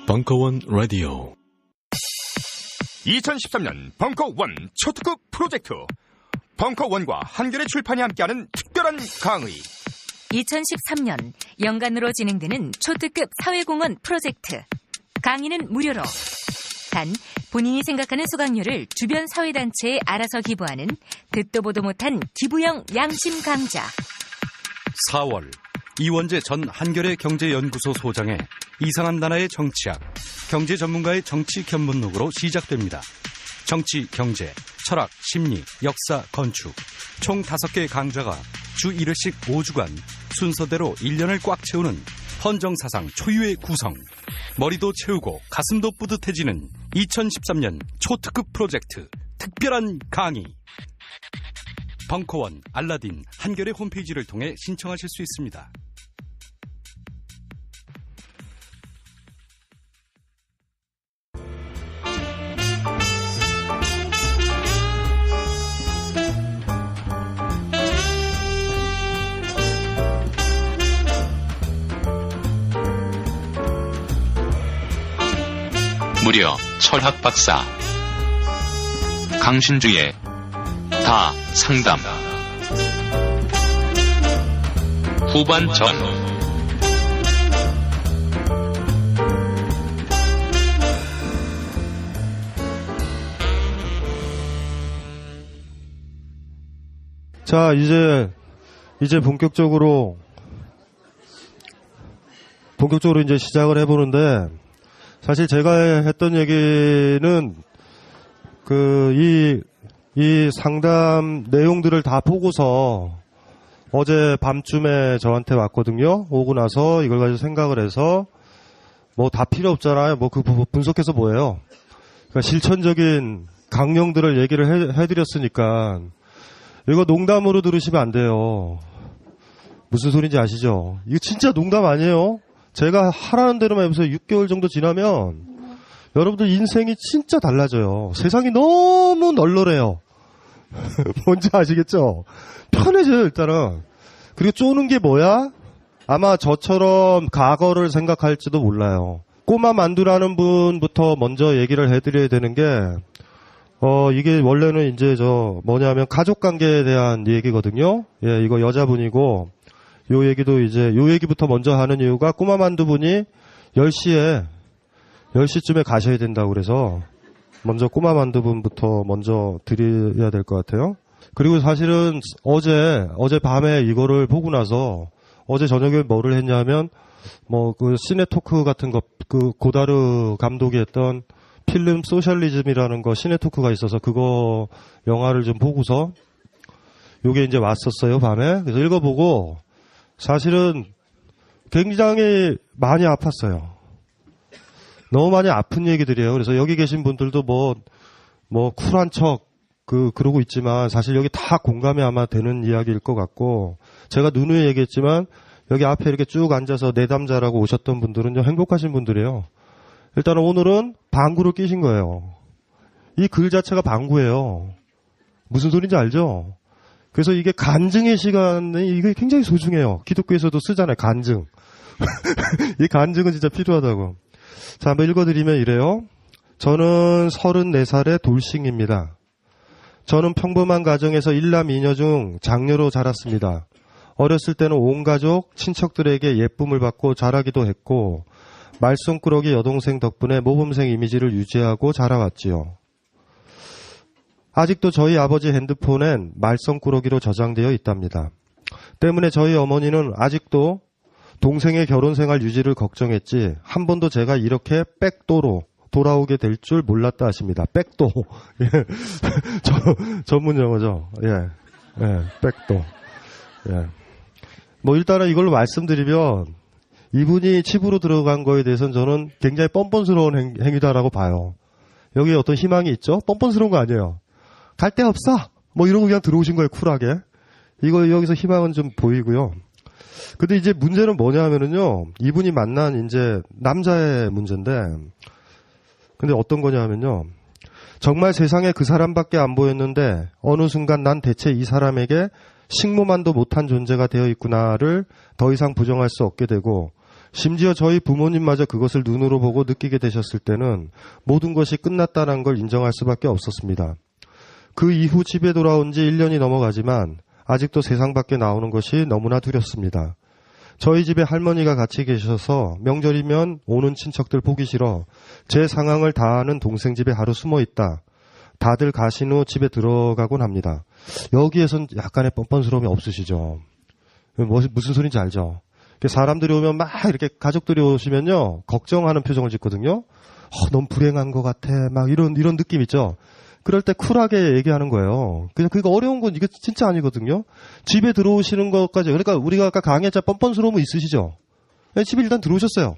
벙커원 라디오 2013년 벙커원 초특급 프로젝트 벙커원과 한겨레 출판이 함께하는 특별한 강의 2013년 연간으로 진행되는 초특급 사회공헌 프로젝트 강의는 무료로 단 본인이 생각하는 수강료를 주변 사회단체에 알아서 기부하는 듣도 보도 못한 기부형 양심 강좌 4월 이원재 전 한겨레 경제연구소 소장의 이상한 나라의 정치학, 경제 전문가의 정치 견문록으로 시작됩니다. 정치, 경제, 철학, 심리, 역사, 건축 총 5개 강좌가 주 1회씩 5주간 순서대로 1년을 꽉 채우는 헌정사상 초유의 구성, 머리도 채우고 가슴도 뿌듯해지는 2013년 초특급 프로젝트 특별한 강의. 벙커원, 알라딘, 한겨레 홈페이지를 통해 신청하실 수 있습니다. 무려 철학 박사 강신주의 다 상담 후반전. 자, 이제 본격적으로 이제 시작을 해보는데, 사실 제가 했던 얘기는 이 상담 내용들을 다 보고서 어제 밤쯤에 저한테 왔거든요. 오고 나서 이걸 가지고 생각을 해서 뭐 다 필요 없잖아요. 뭐 그 분석해서 뭐예요. 그러니까 실천적인 강령들을 얘기를 해드렸으니까 이거 농담으로 들으시면 안 돼요. 무슨 소리인지 아시죠? 이거 진짜 농담 아니에요. 제가 하라는 대로만 해보세요. 6개월 정도 지나면 여러분들 인생이 진짜 달라져요. 세상이 너무 널널해요. 뭔지 아시겠죠? 편해져요, 일단은. 그리고 쪼는 게 뭐야? 아마 저처럼 과거를 생각할지도 몰라요. 꼬마 만두라는 분부터 먼저 얘기를 해드려야 되는 게, 이게 원래는 이제 뭐냐면 가족 관계에 대한 얘기거든요. 예, 이거 여자분이고, 요 얘기부터 먼저 하는 이유가 꼬마 만두분이 10시쯤에 가셔야 된다고 그래서 먼저 꼬마 만두분부터 먼저 드려야 될 것 같아요. 그리고 사실은 어제 밤에 이거를 보고 나서 어제 저녁에 뭐를 했냐면 그 시네토크 같은 거, 그 고다르 감독이 했던 필름 소셜리즘이라는 거 시네토크가 있어서 그거 영화를 좀 보고서 요게 이제 왔었어요, 밤에. 그래서 읽어보고 사실은 굉장히 많이 아팠어요. 너무 많이 아픈 얘기들이에요. 그래서 여기 계신 분들도 쿨한 척, 그러고 있지만 사실 여기 다 공감이 아마 되는 이야기일 것 같고, 제가 누누이 얘기했지만 여기 앞에 이렇게 쭉 앉아서 내담자라고 오셨던 분들은 좀 행복하신 분들이에요. 일단은 오늘은 방구를 끼신 거예요. 이 글 자체가 방구예요. 무슨 소린지 알죠? 그래서 이게 간증의 시간이 이게 굉장히 소중해요. 기독교에서도 쓰잖아요, 간증. 이 간증은 진짜 필요하다고. 자, 한번 읽어드리면 이래요. 저는 34살의 돌싱입니다. 저는 평범한 가정에서 일남 이녀 중 장녀로 자랐습니다. 어렸을 때는 온 가족, 친척들에게 예쁨을 받고 자라기도 했고 말썽꾸러기 여동생 덕분에 모범생 이미지를 유지하고 자라왔지요. 아직도 저희 아버지 핸드폰엔 말썽꾸러기로 저장되어 있답니다. 때문에 저희 어머니는 아직도 동생의 결혼생활 유지를 걱정했지 한 번도 제가 이렇게 백도로 돌아오게 될 줄 몰랐다 하십니다. 백도. 예. 전문 용어죠. 예. 백도. 예. 일단은 이걸로 말씀드리면 이분이 집으로 들어간 거에 대해서는 저는 굉장히 뻔뻔스러운 행위다라고 봐요. 여기에 어떤 희망이 있죠? 뻔뻔스러운 거 아니에요. 갈 데 없어! 이러고 그냥 들어오신 거예요, 쿨하게. 여기서 희망은 좀 보이고요. 근데 이제 문제는 뭐냐 하면은요, 이분이 만난 이제 남자의 문제인데, 근데 어떤 거냐 하면요, 정말 세상에 그 사람밖에 안 보였는데, 어느 순간 난 대체 이 사람에게 식모만도 못한 존재가 되어 있구나를 더 이상 부정할 수 없게 되고 심지어 저희 부모님마저 그것을 눈으로 보고 느끼게 되셨을 때는 모든 것이 끝났다는 걸 인정할 수밖에 없었습니다. 그 이후 집에 돌아온 지 1년이 넘어가지만 아직도 세상 밖에 나오는 것이 너무나 두렵습니다. 저희 집에 할머니가 같이 계셔서 명절이면 오는 친척들 보기 싫어 제 상황을 다 아는 동생 집에 하루 숨어 있다. 다들 가신 후 집에 들어가곤 합니다. 여기에선 약간의 뻔뻔스러움이 없으시죠? 무슨 소리인지 알죠? 사람들이 오면 막 이렇게 가족들이 오시면요 걱정하는 표정을 짓거든요. 너무 불행한 것 같아. 막 이런 느낌 있죠? 그럴 때 쿨하게 얘기하는 거예요. 그냥 그거 어려운 건 이게 진짜 아니거든요. 집에 들어오시는 것까지. 그러니까 우리가 아까 강의했자 뻔뻔스러움은 있으시죠? 집에 일단 들어오셨어요.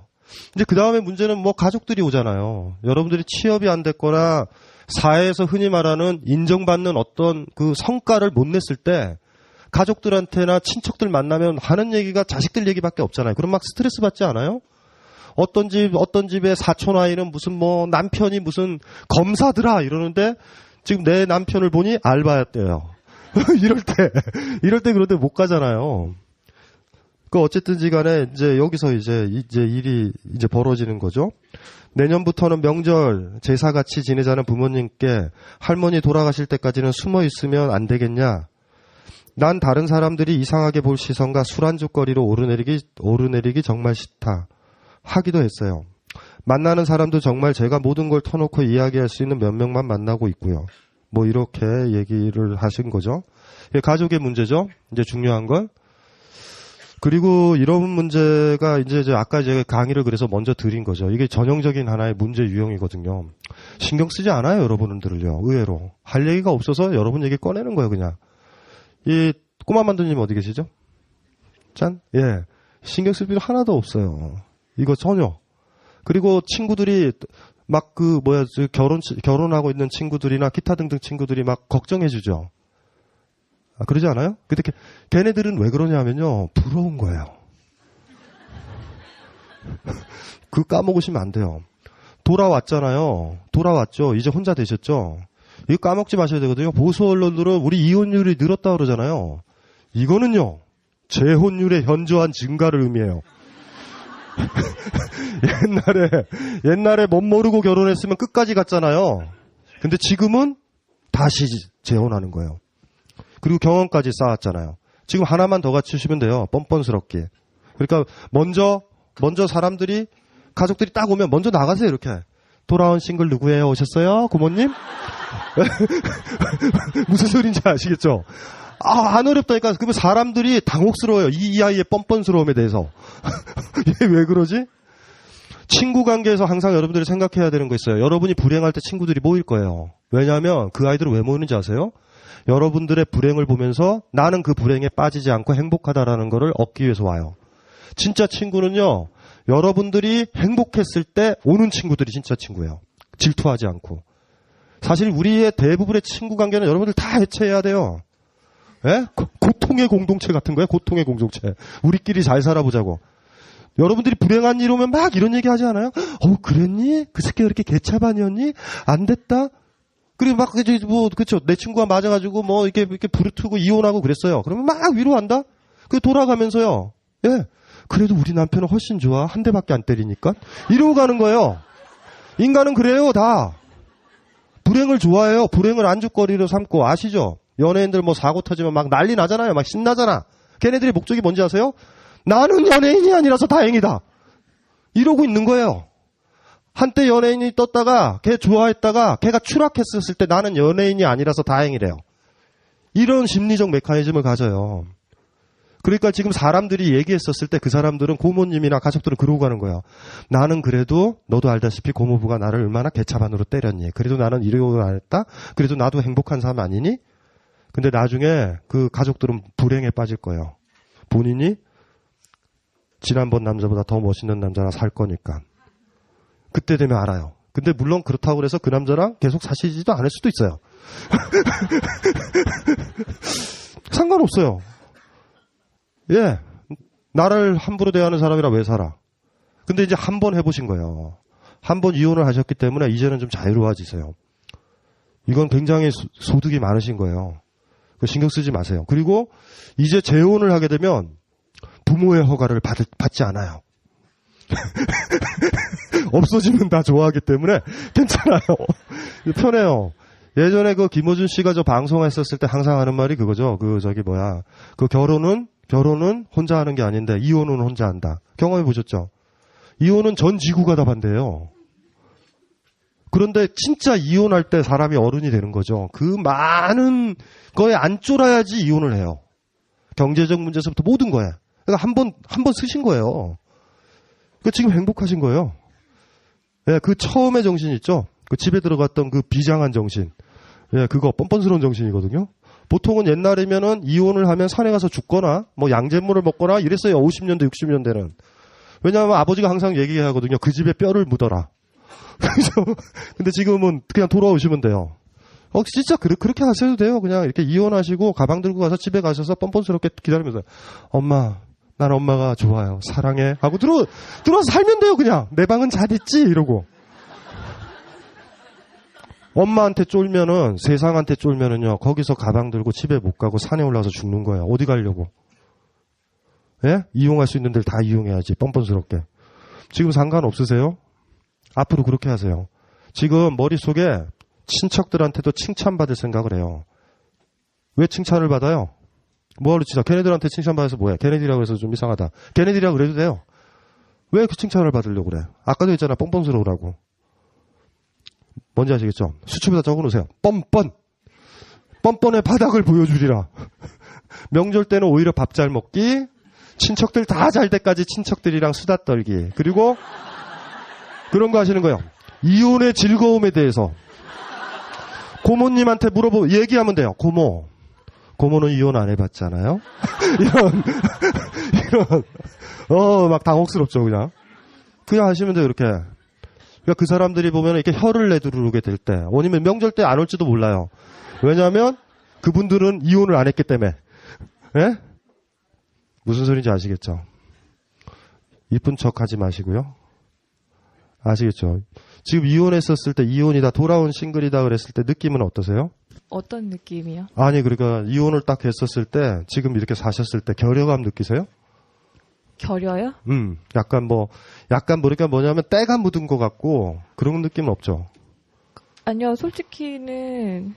이제 그 다음에 문제는 뭐 가족들이 오잖아요. 여러분들이 취업이 안 됐거나 사회에서 흔히 말하는 인정받는 어떤 그 성과를 못 냈을 때 가족들한테나 친척들 만나면 하는 얘기가 자식들 얘기밖에 없잖아요. 그럼 막 스트레스 받지 않아요? 어떤 집에 사촌 아이는 무슨 뭐 남편이 무슨 검사더라 이러는데 지금 내 남편을 보니 알바였대요. 이럴 때 그런데 못 가잖아요. 그 어쨌든지 간에 이제 여기서 이제 일이 이제 벌어지는 거죠. 내년부터는 명절 제사같이 지내자는 부모님께 할머니 돌아가실 때까지는 숨어 있으면 안 되겠냐? 난 다른 사람들이 이상하게 볼 시선과 술안주거리로 오르내리기 정말 싫다. 하기도 했어요. 만나는 사람도 정말 제가 모든 걸 터놓고 이야기할 수 있는 몇 명만 만나고 있고요. 뭐 이렇게 얘기를 하신 거죠. 이게 가족의 문제죠. 이제 중요한 건. 그리고 이런 문제가 이제 아까 제가 강의를 그래서 먼저 드린 거죠. 이게 전형적인 하나의 문제 유형이거든요. 신경 쓰지 않아요, 여러분들을요. 의외로. 할 얘기가 없어서 여러분 얘기 꺼내는 거예요, 그냥. 이 꼬마 만두님 어디 계시죠? 짠? 예. 신경 쓸 필요 하나도 없어요. 이거 전혀. 그리고 친구들이 막 결혼하고 있는 친구들이나 기타 등등 친구들이 막 걱정해주죠. 그러지 않아요? 근데 걔네들은 왜 그러냐면요. 부러운 거예요. 그 까먹으시면 안 돼요. 돌아왔잖아요. 돌아왔죠. 이제 혼자 되셨죠. 이거 까먹지 마셔야 되거든요. 보수 언론들은 우리 이혼율이 늘었다 그러잖아요. 이거는요. 재혼율의 현저한 증가를 의미해요. 옛날에 못 모르고 결혼했으면 끝까지 갔잖아요. 근데 지금은 다시 재혼하는 거예요. 그리고 경험까지 쌓았잖아요. 지금 하나만 더 갖추시면 돼요. 뻔뻔스럽게. 그러니까 먼저 사람들이 가족들이 딱 오면 먼저 나가세요. 이렇게. 돌아온 싱글 누구예요? 오셨어요? 고모님? 무슨 소리인지 아시겠죠? 안 어렵다니까. 그러면 사람들이 당혹스러워요. 이 아이의 뻔뻔스러움에 대해서. 얘 왜 그러지? 친구 관계에서 항상 여러분들이 생각해야 되는 거 있어요. 여러분이 불행할 때 친구들이 모일 거예요. 왜냐하면 그 아이들은 왜 모이는지 아세요? 여러분들의 불행을 보면서 나는 그 불행에 빠지지 않고 행복하다라는 거를 얻기 위해서 와요. 진짜 친구는요. 여러분들이 행복했을 때 오는 친구들이 진짜 친구예요. 질투하지 않고. 사실 우리의 대부분의 친구 관계는 여러분들 다 해체해야 돼요. 예? 고통의 공동체 같은 거예요. 고통의 공동체. 우리끼리 잘 살아보자고. 여러분들이 불행한 일 오면 막 이런 얘기 하지 않아요? 그랬니? 그 새끼가 그렇게 개차반이었니? 안 됐다? 그리고 막, 그쵸. 내 친구가 맞아가지고 이렇게 부르트고 이혼하고 그랬어요. 그러면 막 위로한다? 돌아가면서요. 예. 그래도 우리 남편은 훨씬 좋아. 한 대밖에 안 때리니까. 이러고 가는 거예요. 인간은 그래요, 다. 불행을 좋아해요. 불행을 안주거리로 삼고, 아시죠? 연예인들 사고 터지면 막 난리 나잖아요. 막 신나잖아. 걔네들의 목적이 뭔지 아세요? 나는 연예인이 아니라서 다행이다. 이러고 있는 거예요. 한때 연예인이 떴다가 걔 좋아했다가 걔가 추락했었을 때 나는 연예인이 아니라서 다행이래요. 이런 심리적 메커니즘을 가져요. 그러니까 지금 사람들이 얘기했었을 때 그 사람들은 고모님이나 가족들은 그러고 가는 거예요. 나는 그래도 너도 알다시피 고모부가 나를 얼마나 개차반으로 때렸니. 그래도 나는 이러고 안 했다. 그래도 나도 행복한 사람 아니니. 근데 나중에 그 가족들은 불행에 빠질 거예요. 본인이 지난번 남자보다 더 멋있는 남자랑 살 거니까. 그때 되면 알아요. 근데 물론 그렇다고 해서 그 남자랑 계속 사시지도 않을 수도 있어요. 상관없어요. 예. 나를 함부로 대하는 사람이라 왜 살아? 근데 이제 한 번 해보신 거예요. 한 번 이혼을 하셨기 때문에 이제는 좀 자유로워지세요. 이건 굉장히 소득이 많으신 거예요. 신경 쓰지 마세요. 그리고 이제 재혼을 하게 되면 부모의 허가를 받지 않아요. 없어지면 다 좋아하기 때문에 괜찮아요. 편해요. 예전에 그 김호준 씨가 저 방송했었을 때 항상 하는 말이 그거죠. 그 결혼은 혼자 하는 게 아닌데 이혼은 혼자 한다. 경험해 보셨죠? 이혼은 전 지구가 다 반대예요. 그런데 진짜 이혼할 때 사람이 어른이 되는 거죠. 그 많은 거에 안 쫄아야지 이혼을 해요. 경제적 문제에서부터 모든 거에. 그러니까 한 번 쓰신 거예요. 그 지금 행복하신 거예요. 예, 그 처음의 정신 있죠? 그 집에 들어갔던 그 비장한 정신. 예, 그거 뻔뻔스러운 정신이거든요. 보통은 옛날이면은 이혼을 하면 산에 가서 죽거나 뭐 양잿물을 먹거나 이랬어요. 50년대, 60년대는. 왜냐하면 아버지가 항상 얘기하거든요. 그 집에 뼈를 묻어라. 그죠? 근데 지금은 그냥 돌아오시면 돼요. 진짜 그렇게 하셔도 돼요. 그냥 이렇게 이혼하시고 가방 들고 가서 집에 가셔서 뻔뻔스럽게 기다리면서 엄마, 난 엄마가 좋아요. 사랑해. 하고 들어와서 살면 돼요. 그냥. 내 방은 잘 있지? 이러고. 엄마한테 쫄면은, 세상한테 쫄면은요, 거기서 가방 들고 집에 못 가고 산에 올라가서 죽는 거예요. 어디 가려고? 예? 이용할 수 있는 데를 다 이용해야지. 뻔뻔스럽게. 지금 상관없으세요? 앞으로 그렇게 하세요. 지금 머릿속에 친척들한테도 칭찬받을 생각을 해요. 왜 칭찬을 받아요? 뭐하러 치자? 걔네들한테 칭찬받아서 뭐야? 걔네들이라고 해서 좀 이상하다. 걔네들이라고 그래도 돼요. 왜 그 칭찬을 받으려고 그래? 아까도 했잖아. 뻔뻔스러우라고. 뭔지 아시겠죠? 수첩에다 적어놓으세요. 뻔뻔의 바닥을 보여주리라. 명절 때는 오히려 밥 잘 먹기, 친척들 다 잘 때까지 친척들이랑 수다 떨기, 그리고 그런 거 하시는 거예요. 이혼의 즐거움에 대해서 고모님한테 얘기하면 돼요. 고모는 이혼 안 해봤잖아요. 이런 막 당혹스럽죠. 그냥 하시면 돼요. 이렇게. 그러니까 그 사람들이 보면 이렇게 혀를 내두르게 될 때, 아니면 명절 때 안 올지도 몰라요. 왜냐하면 그분들은 이혼을 안 했기 때문에. 예? 무슨 소리인지 아시겠죠? 이쁜 척 하지 마시고요. 아시겠죠? 지금 이혼했었을 때, 이혼이다, 돌아온 싱글이다 그랬을 때 느낌은 어떠세요? 어떤 느낌이요? 아니, 그러니까 이혼을 딱 했었을 때, 지금 이렇게 사셨을 때 결여감 느끼세요? 결여요? 약간 그러니까 뭐냐면 때가 묻은 것 같고, 그런 느낌은 없죠? 아니요, 솔직히는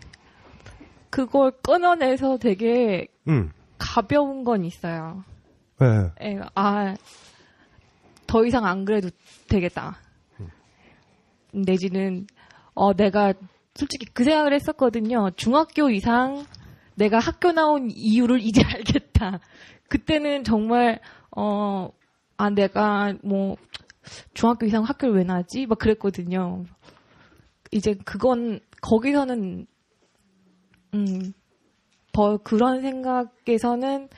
그걸 끊어내서 되게 가벼운 건 있어요. 네. 예, 더 이상 안 그래도 되겠다. 내지는 내가 솔직히 그 생각을 했었거든요. 중학교 이상 내가 학교 나온 이유를 이제 알겠다. 그때는 정말 내가 뭐 중학교 이상 학교를 왜 나왔지? 막 그랬거든요. 이제 거기서는 그런 생각에서는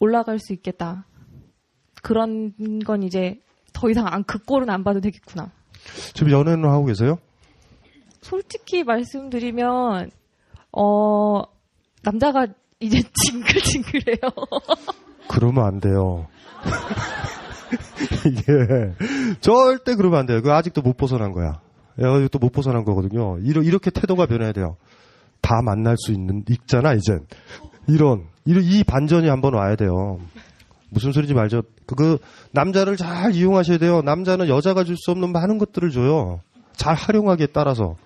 올라갈 수 있겠다. 그런 건 이제 더 이상 그 꼴은 안 봐도 되겠구나. 지금 연애는 하고 계세요? 솔직히 말씀드리면 남자가 이제 징글징글해요. 그러면 안 돼요. 이게 절대 그러면 안 돼요. 그거 아직도 못 벗어난 거야. 또 못 벗어난 거거든요. 이렇게 태도가 변해야 돼요. 다 만날 수 있잖아 이젠. 이 반전이 한번 와야 돼요. 무슨 소리인지 말죠. 그 남자를 잘 이용하셔야 돼요. 남자는 여자가 줄 수 없는 많은 것들을 줘요. 잘 활용하기에 따라서.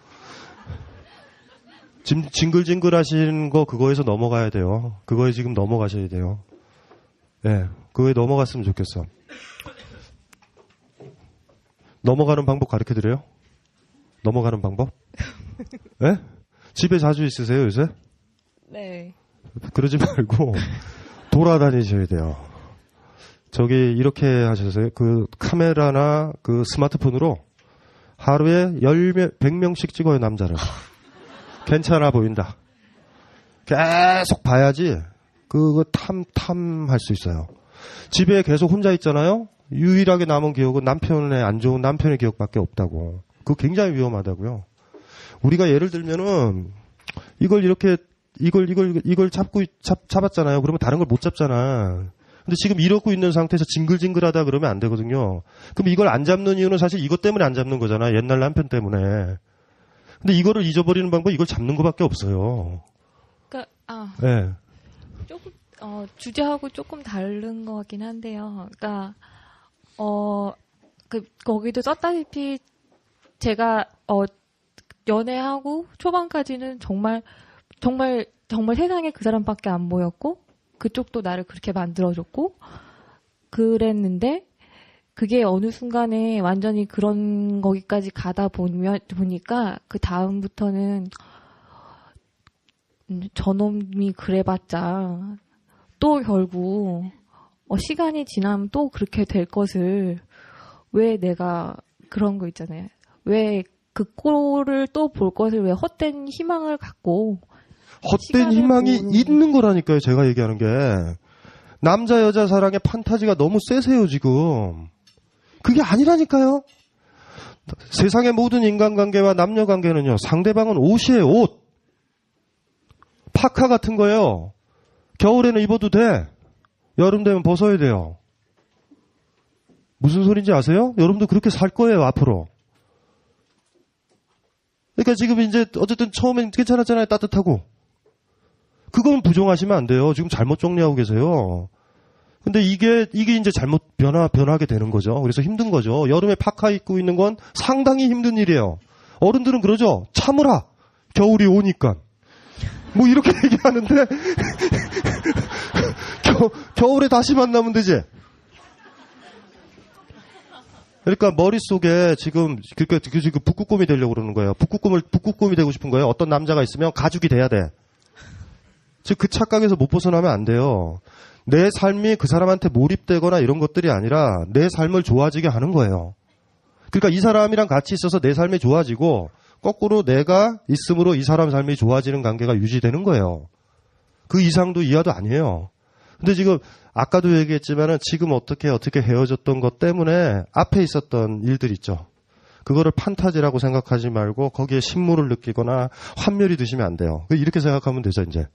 지금 징글징글 하시는 거 그거에서 넘어가야 돼요. 그거에 지금 넘어가셔야 돼요. 예, 그거에 넘어갔으면 좋겠어. 넘어가는 방법 가르쳐드려요? 넘어가는 방법? 예? 집에 자주 있으세요 요새? 네. 그러지 말고 돌아다니셔야 돼요. 저기 이렇게 하셔서요. 그 카메라나 그 스마트폰으로 하루에 100명씩 찍어요 남자를. 괜찮아 보인다. 계속 봐야지 그거 탐할 수 있어요. 집에 계속 혼자 있잖아요. 유일하게 남은 기억은 안 좋은 남편의 기억밖에 없다고. 그거 굉장히 위험하다고요. 우리가 예를 들면은 이걸 잡았잖아요. 그러면 다른 걸 못 잡잖아. 근데 지금 이러고 있는 상태에서 징글징글하다 그러면 안 되거든요. 그럼 이걸 안 잡는 이유는 사실 이것 때문에 안 잡는 거잖아. 옛날 남편 때문에. 근데 이거를 잊어버리는 방법이 이걸 잡는 것밖에 없어요. 그러니까 예. 조금 주제하고 조금 다른 것 같긴 한데요. 그러니까 거기도 썼다시피 제가 연애하고 초반까지는 정말 세상에 그 사람밖에 안 보였고 그쪽도 나를 그렇게 만들어줬고 그랬는데 그게 어느 순간에 완전히 그런 거기까지 가다 보니까 그 다음부터는 저놈이 그래봤자 또 결국 시간이 지나면 또 그렇게 될 것을 왜 내가 그런 거 있잖아요. 왜 그 꼴을 또 볼 것을 왜 헛된 희망을 갖고 헛된 희망이 있는 거라니까요. 제가 얘기하는 게 남자 여자 사랑의 판타지가 너무 세세요 지금. 그게 아니라니까요. 세상의 모든 인간관계와 남녀관계는요. 상대방은 옷이에요. 옷. 파카 같은 거예요. 겨울에는 입어도 돼. 여름 되면 벗어야 돼요. 무슨 소린지 아세요? 여러분도 그렇게 살 거예요 앞으로. 그러니까 지금 이제 어쨌든 처음엔 괜찮았잖아요. 따뜻하고. 그건 부정하시면 안 돼요. 지금 잘못 정리하고 계세요. 근데 이게 이제 잘못 변하게 되는 거죠. 그래서 힘든 거죠. 여름에 파카 입고 있는 건 상당히 힘든 일이에요. 어른들은 그러죠. 참으라. 겨울이 오니까. 뭐 이렇게 얘기하는데 겨울에 다시 만나면 되지. 그러니까 머릿속에 지금 북극곰이 되려고 그러는 거예요. 북극곰이 되고 싶은 거예요. 어떤 남자가 있으면 가죽이 돼야 돼. 즉 그 착각에서 못 벗어나면 안 돼요. 내 삶이 그 사람한테 몰입되거나 이런 것들이 아니라 내 삶을 좋아지게 하는 거예요. 그러니까 이 사람이랑 같이 있어서 내 삶이 좋아지고 거꾸로 내가 있음으로 이 사람 삶이 좋아지는 관계가 유지되는 거예요. 그 이상도 이하도 아니에요. 근데 지금 아까도 얘기했지만은 지금 어떻게 헤어졌던 것 때문에 앞에 있었던 일들 있죠. 그거를 판타지라고 생각하지 말고 거기에 신물을 느끼거나 환멸이 드시면 안 돼요. 이렇게 생각하면 되죠, 이제.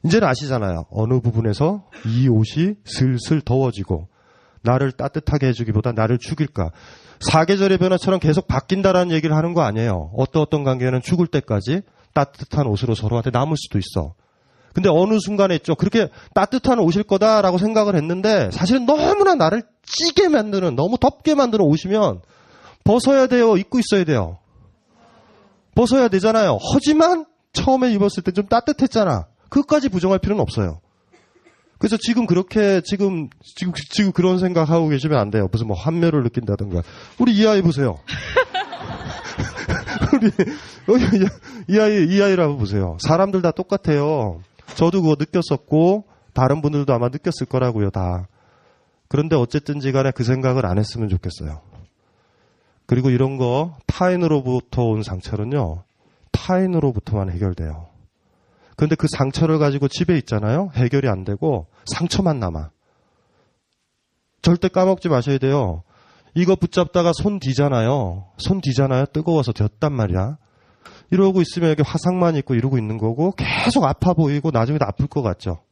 이제는 아시잖아요. 어느 부분에서 이 옷이 슬슬 더워지고 나를 따뜻하게 해주기보다 나를 죽일까. 사계절의 변화처럼 계속 바뀐다라는 얘기를 하는 거 아니에요. 어떤 관계는 죽을 때까지 따뜻한 옷으로 서로한테 남을 수도 있어. 근데 어느 순간에 있죠. 그렇게 따뜻한 옷일 거다라고 생각을 했는데 사실은 너무나 나를 찌게 만드는, 너무 덥게 만드는 옷이면 벗어야 돼요? 입고 있어야 돼요? 벗어야 되잖아요. 하지만 처음에 입었을 때 좀 따뜻했잖아. 그것까지 부정할 필요는 없어요. 그래서 지금 그렇게 지금 그런 생각하고 계시면 안 돼요. 무슨 뭐 환멸을 느낀다든가. 우리 이 아이 보세요. 이 아이를 한번 보세요. 사람들 다 똑같아요. 저도 그거 느꼈었고 다른 분들도 아마 느꼈을 거라고요, 다. 그런데 어쨌든지 간에 그 생각을 안 했으면 좋겠어요. 그리고 이런 거 타인으로부터 온 상처는요. 타인으로부터만 해결돼요. 그런데 그 상처를 가지고 집에 있잖아요. 해결이 안 되고 상처만 남아. 절대 까먹지 마셔야 돼요. 이거 붙잡다가 손 뒤잖아요. 뜨거워서 졌단 말이야. 이러고 있으면 여기 화상만 있고 이러고 있는 거고 계속 아파 보이고 나중에 아플 것 같죠.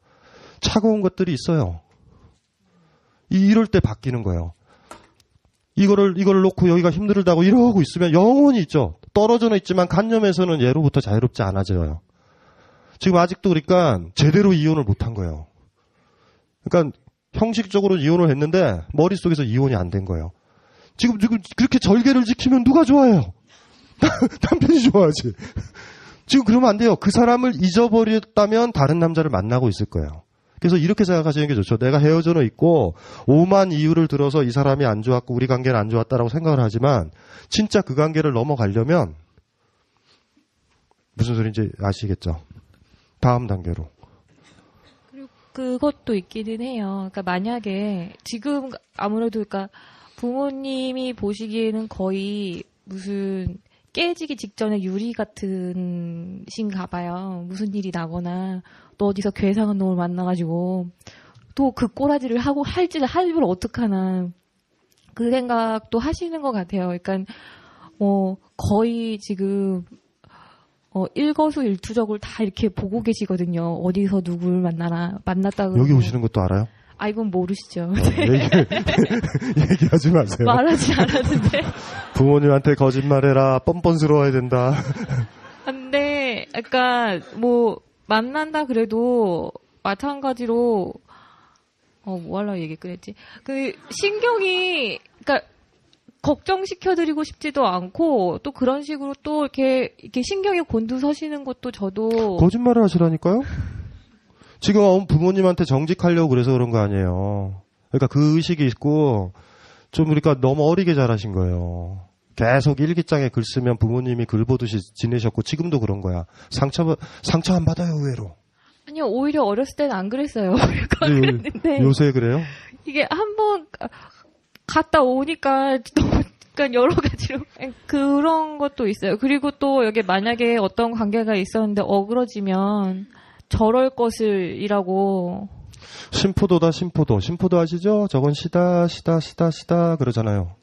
차가운 것들이 있어요. 이럴 때 바뀌는 거예요. 이거를 놓고 여기가 힘들다고 이러고 있으면 영원히 있죠. 떨어져는 있지만 간념에서는 예로부터 자유롭지 않아져요. 지금 아직도 그러니까 제대로 이혼을 못한 거예요. 그러니까 형식적으로 이혼을 했는데 머릿속에서 이혼이 안 된 거예요. 지금 그렇게 절개를 지키면 누가 좋아해요? 남편이 좋아하지. 지금 그러면 안 돼요. 그 사람을 잊어버렸다면 다른 남자를 만나고 있을 거예요. 그래서 이렇게 생각하시는 게 좋죠. 내가 헤어져는 있고 오만 이유를 들어서 이 사람이 안 좋았고 우리 관계는 안 좋았다라고 생각을 하지만 진짜 그 관계를 넘어가려면 무슨 소리인지 아시겠죠? 다음 단계로. 그리고 그것도 있기는 해요. 그러니까 만약에 지금 아무래도 그러니까 부모님이 보시기에는 거의 무슨 깨지기 직전에 유리 같은 신가 봐요. 무슨 일이 나거나 또 어디서 괴상한 놈을 만나가지고 또 그 꼬라지를 하고 할지를 어떡하나 그 생각도 하시는 것 같아요. 그러니까 거의 지금 일거수일투족을 다 이렇게 보고 계시거든요. 어디서 누굴 만났다고. 여기 오시는 것도 알아요? 아, 이건 모르시죠. 얘기하지 마세요. 말하지 않았는데. 부모님한테 거짓말해라. 뻔뻔스러워야 된다. 근데, 약간, 만난다 그래도 마찬가지로 뭐 하려고 얘기 꺼냈지? 그 신경이 그러니까 걱정시켜드리고 싶지도 않고 또 그런 식으로 또 이렇게 신경이 곤두서시는 것도 저도 거짓말을 하시라니까요. 지금 부모님한테 정직하려고 그래서 그런 거 아니에요. 그러니까 그 의식이 있고 좀 그러니까 너무 어리게 자라신 거예요. 계속 일기장에 글 쓰면 부모님이 글 보듯이 지내셨고 지금도 그런 거야. 상처 안 받아요 의외로. 아니요, 오히려 어렸을 때는 안 그랬어요. 그랬는데 요새 그래요? 이게 한번 갔다 오니까 너무 그러니까 여러 가지로 그런 것도 있어요. 그리고 또 여기 만약에 어떤 관계가 있었는데 어그러지면 저럴 것을이라고. 심포도다 심포도. 심포도 아시죠? 저건 시다 그러잖아요.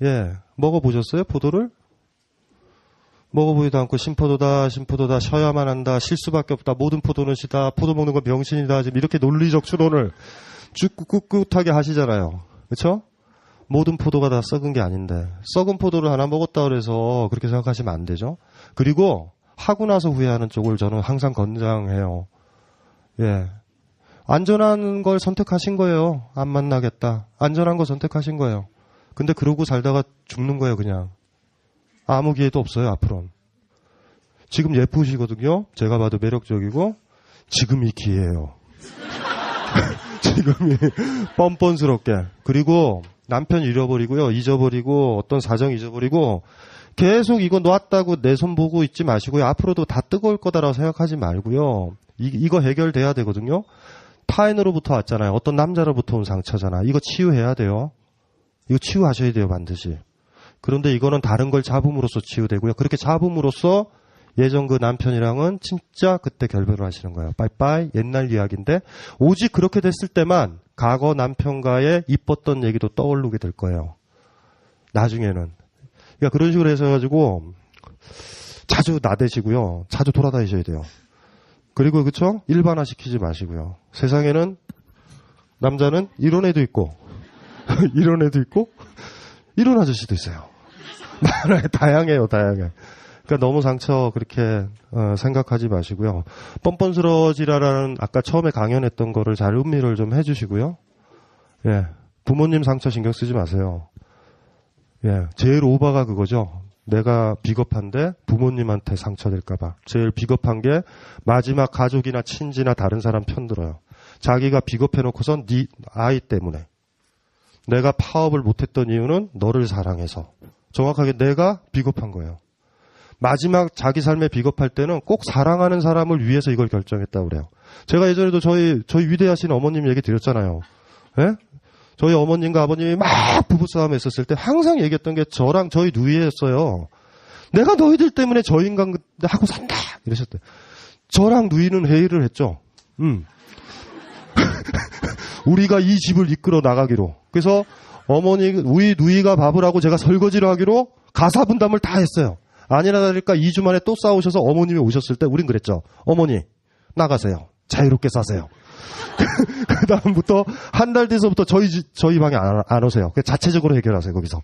예, 먹어보셨어요? 포도를? 먹어보지도 않고 심포도다 쉬어야만 한다, 쉴 수밖에 없다, 모든 포도는 시다, 포도 먹는 건 병신이다, 지금 이렇게 논리적 추론을 쭉 꿋꿋하게 하시잖아요. 그렇죠? 모든 포도가 다 썩은 게 아닌데 썩은 포도를 하나 먹었다 그래서 그렇게 생각하시면 안 되죠. 그리고 하고 나서 후회하는 쪽을 저는 항상 권장해요. 예, 안전한 걸 선택하신 거예요. 안 만나겠다, 안전한 거 선택하신 거예요. 근데 그러고 살다가 죽는 거예요. 그냥 아무 기회도 없어요. 앞으로는. 지금 예쁘시거든요. 제가 봐도 매력적이고 지금이 기회예요. 지금이 뻔뻔스럽게. 그리고 남편 잊어버리고 어떤 사정 잊어버리고 계속 이거 놨다고 내 손 보고 있지 마시고요. 앞으로도 다 뜨거울 거다라고 생각하지 말고요. 이거 해결돼야 되거든요. 타인으로부터 왔잖아요. 어떤 남자로부터 온 상처잖아. 이거 치유해야 돼요. 이거 치유하셔야 돼요. 반드시. 그런데 이거는 다른 걸 잡음으로써 치유되고요. 그렇게 잡음으로써 예전 그 남편이랑은 진짜 그때 결별을 하시는 거예요. 빠이빠이. 옛날 이야기인데 오직 그렇게 됐을 때만 과거 남편과의 이뻤던 얘기도 떠오르게 될 거예요. 나중에는. 그러니까 그런 식으로 해서 자주 나대시고요. 자주 돌아다니셔야 돼요. 그리고 그쵸? 일반화시키지 마시고요. 세상에는 남자는 이런 애도 있고 이런 애도 있고 이런 아저씨도 있어요. 다양해요. 그러니까 너무 상처 그렇게 생각하지 마시고요. 뻔뻔스러워지라라는 아까 처음에 강연했던 거를 잘 음미를 좀 해주시고요. 예, 부모님 상처 신경 쓰지 마세요. 예, 제일 오바가 그거죠. 내가 비겁한데 부모님한테 상처될까봐. 제일 비겁한 게 마지막 가족이나 친지나 다른 사람 편들어요. 자기가 비겁해놓고선 네 아이 때문에. 내가 파업을 못했던 이유는 너를 사랑해서. 정확하게 내가 비겁한 거예요. 마지막 자기 삶에 비겁할 때는 꼭 사랑하는 사람을 위해서 이걸 결정했다고 그래요. 제가 예전에도 저희 위대하신 어머님 얘기 드렸잖아요. 예? 저희 어머님과 아버님이 막 부부싸움 했었을 때 항상 얘기했던 게 저랑 저희 누이였어요. 내가 너희들 때문에 저 인간하고 산다! 이러셨대. 저랑 누이는 회의를 했죠. 우리가 이 집을 이끌어 나가기로. 그래서 우리 누이가 밥을 하고 제가 설거지를 하기로 가사 분담을 다 했어요. 아니나 다를까 2주 만에 또 싸우셔서 어머님이 오셨을 때 우린 그랬죠. 어머니 나가세요. 자유롭게 사세요. 그 다음부터 한 달 뒤서부터 저희 방에 안 오세요. 자체적으로 해결하세요. 거기서.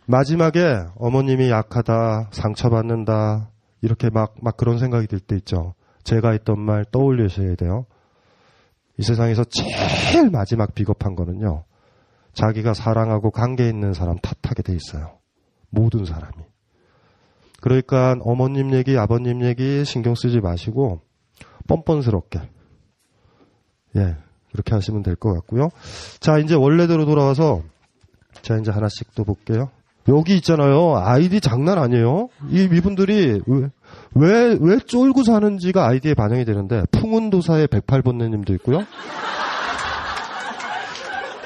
마지막에 어머님이 약하다, 상처받는다 이렇게 막 그런 생각이 들 때 있죠. 제가 했던 말 떠올리셔야 돼요. 이 세상에서 제일 마지막 비겁한 거는요. 자기가 사랑하고 관계 있는 사람 탓하게 돼 있어요. 모든 사람이. 그러니까 어머님 얘기, 아버님 얘기 신경 쓰지 마시고 뻔뻔스럽게 예 그렇게 하시면 될 것 같고요. 자 이제 원래대로 돌아와서 자 이제 하나씩 또 볼게요. 여기 있잖아요. 아이디 장난 아니에요. 이분들이 왜 쫄고 사는지가 아이디에 반영이 되는데 풍운도사의 108번뇌님도 있고요.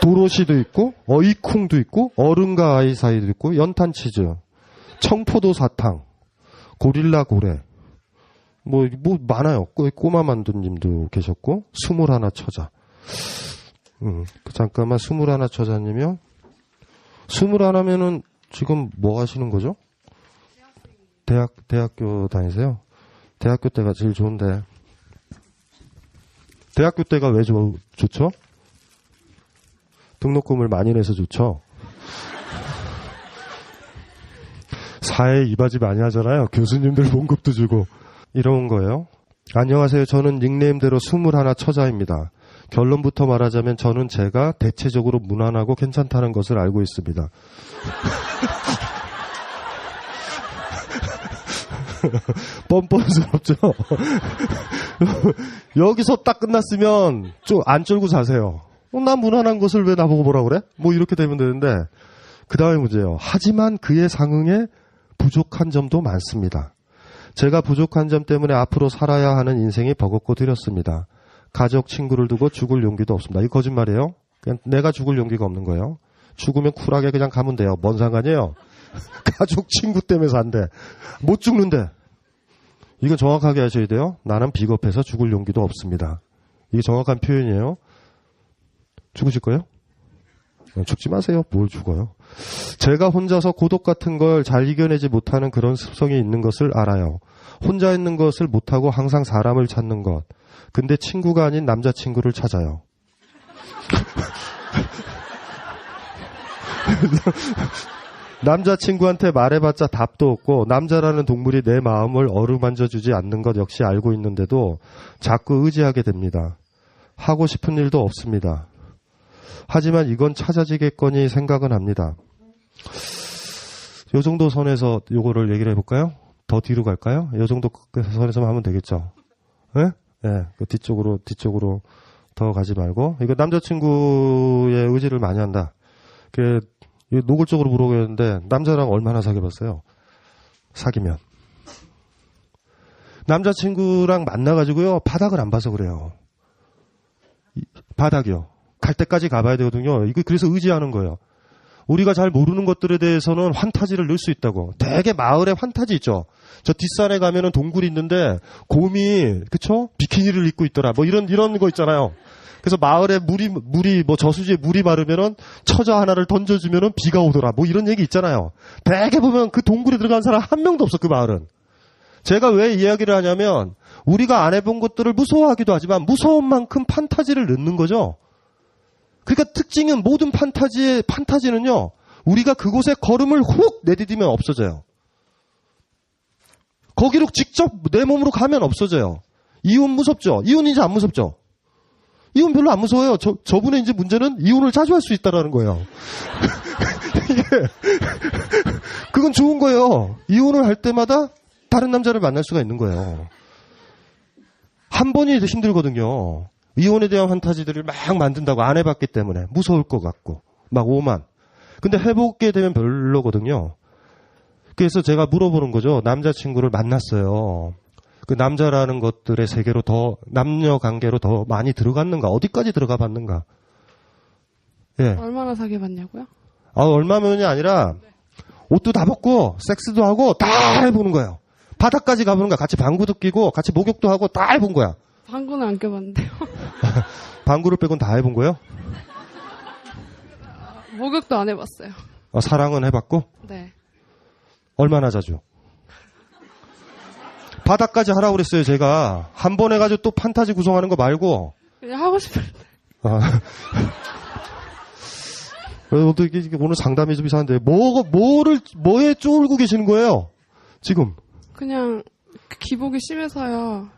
도로시도 있고 어이쿵도 있고 어른과 아이 사이도 있고 연탄치즈 청포도 사탕 고릴라 고래 뭐 많아요. 꼬마 만두님도 계셨고 21 처자 잠깐만 21 처자님이요. 21면은 지금 뭐 하시는 거죠? 대학교 다니세요? 대학교 때가 제일 좋은데 대학교 때가 왜 좋죠? 등록금을 많이 내서 좋죠. 사회 이바지 많이 하잖아요. 교수님들 봉급도 주고 이런 거예요. 안녕하세요. 저는 닉네임대로 21 처자입니다. 결론부터 말하자면 저는 제가 대체적으로 무난하고 괜찮다는 것을 알고 있습니다. 뻔뻔스럽죠? 여기서 딱 끝났으면 좀 안 쫄고 사세요. 난 무난한 것을 왜 나보고 뭐라 그래? 뭐 이렇게 되면 되는데 그 다음에 문제예요. 하지만 그의 상응에 부족한 점도 많습니다. 제가 부족한 점 때문에 앞으로 살아야 하는 인생이 버겁고 두렵습니다. 가족, 친구를 두고 죽을 용기도 없습니다. 이거 거짓말이에요. 그냥 내가 죽을 용기가 없는 거예요. 죽으면 쿨하게 그냥 가면 돼요. 뭔 상관이에요. 가족, 친구 때문에 산대. 못 죽는데. 이건 정확하게 하셔야 돼요. 나는 비겁해서 죽을 용기도 없습니다. 이게 정확한 표현이에요. 죽으실 거예요? 죽지 마세요. 뭘 죽어요. 제가 혼자서 고독 같은 걸 잘 이겨내지 못하는 그런 습성이 있는 것을 알아요. 혼자 있는 것을 못하고 항상 사람을 찾는 것. 근데 친구가 아닌 남자친구를 찾아요. 남자친구한테 말해봤자 답도 없고 남자라는 동물이 내 마음을 어루만져주지 않는 것 역시 알고 있는데도 자꾸 의지하게 됩니다. 하고 싶은 일도 없습니다. 하지만 이건 찾아지겠거니 생각은 합니다. 요 정도 선에서 요거를 얘기를 해볼까요? 더 뒤로 갈까요? 요 정도 선에서만 하면 되겠죠? 예? 예, 그 뒤쪽으로 더 가지 말고. 이거 남자친구의 의지를 많이 한다. 노골적으로 물어보겠는데, 남자랑 얼마나 사귀어봤어요? 사귀면. 남자친구랑 만나가지고요, 바닥을 안 봐서 그래요. 바닥이요. 갈 때까지 가봐야 되거든요. 이거 그래서 의지하는 거예요. 우리가 잘 모르는 것들에 대해서는 환타지를 넣을 수 있다고. 되게 마을에 환타지 있죠. 저 뒷산에 가면은 동굴이 있는데 곰이 그쵸? 비키니를 입고 있더라. 뭐 이런 거 있잖아요. 그래서 마을에 물이 뭐 저수지에 물이 마르면은 처자 하나를 던져주면은 비가 오더라. 뭐 이런 얘기 있잖아요. 되게 보면 그 동굴에 들어간 사람 한 명도 없어 그 마을은. 제가 왜 이야기를 하냐면 우리가 안 해본 것들을 무서워하기도 하지만 무서운 만큼 판타지를 넣는 거죠. 그러니까 특징은 모든 판타지는요, 우리가 그곳에 걸음을 훅 내디디면 없어져요. 거기로 직접 내 몸으로 가면 없어져요. 이혼 무섭죠? 이혼 이제 안 무섭죠? 이혼 별로 안 무서워요. 저분의 이제 문제는 이혼을 자주 할 수 있다라는 거예요. 그건 좋은 거예요. 이혼을 할 때마다 다른 남자를 만날 수가 있는 거예요. 한 번이 힘들거든요. 이혼에 대한 판타지들을 막 만든다고 안 해봤기 때문에 무서울 것 같고 막 오만. 근데 해보게 되면 별로거든요. 그래서 제가 물어보는 거죠. 남자친구를 만났어요. 그 남자라는 것들의 세계로 더 남녀 관계로 더 많이 들어갔는가? 어디까지 들어가 봤는가? 예. 얼마나 사귀어봤냐고요? 얼마면이 아니라 옷도 다 벗고 섹스도 하고 다 해보는 거예요. 바닥까지 가보는 거야. 같이 방구도 끼고 같이 목욕도 하고 다 해본 거야. 방구는 안 껴봤는데요. 방구를 빼곤 다 해본 거예요? 목욕도 안 해봤어요. 사랑은 해봤고? 네. 얼마나 자주? 바닥까지 하라고 그랬어요, 제가. 한 번 해가지고 또 판타지 구성하는 거 말고. 그냥 하고 싶을 때. 오늘 상담이 좀 이상한데, 뭐에 쫄고 계시는 거예요? 지금? 그냥 기복이 심해서요.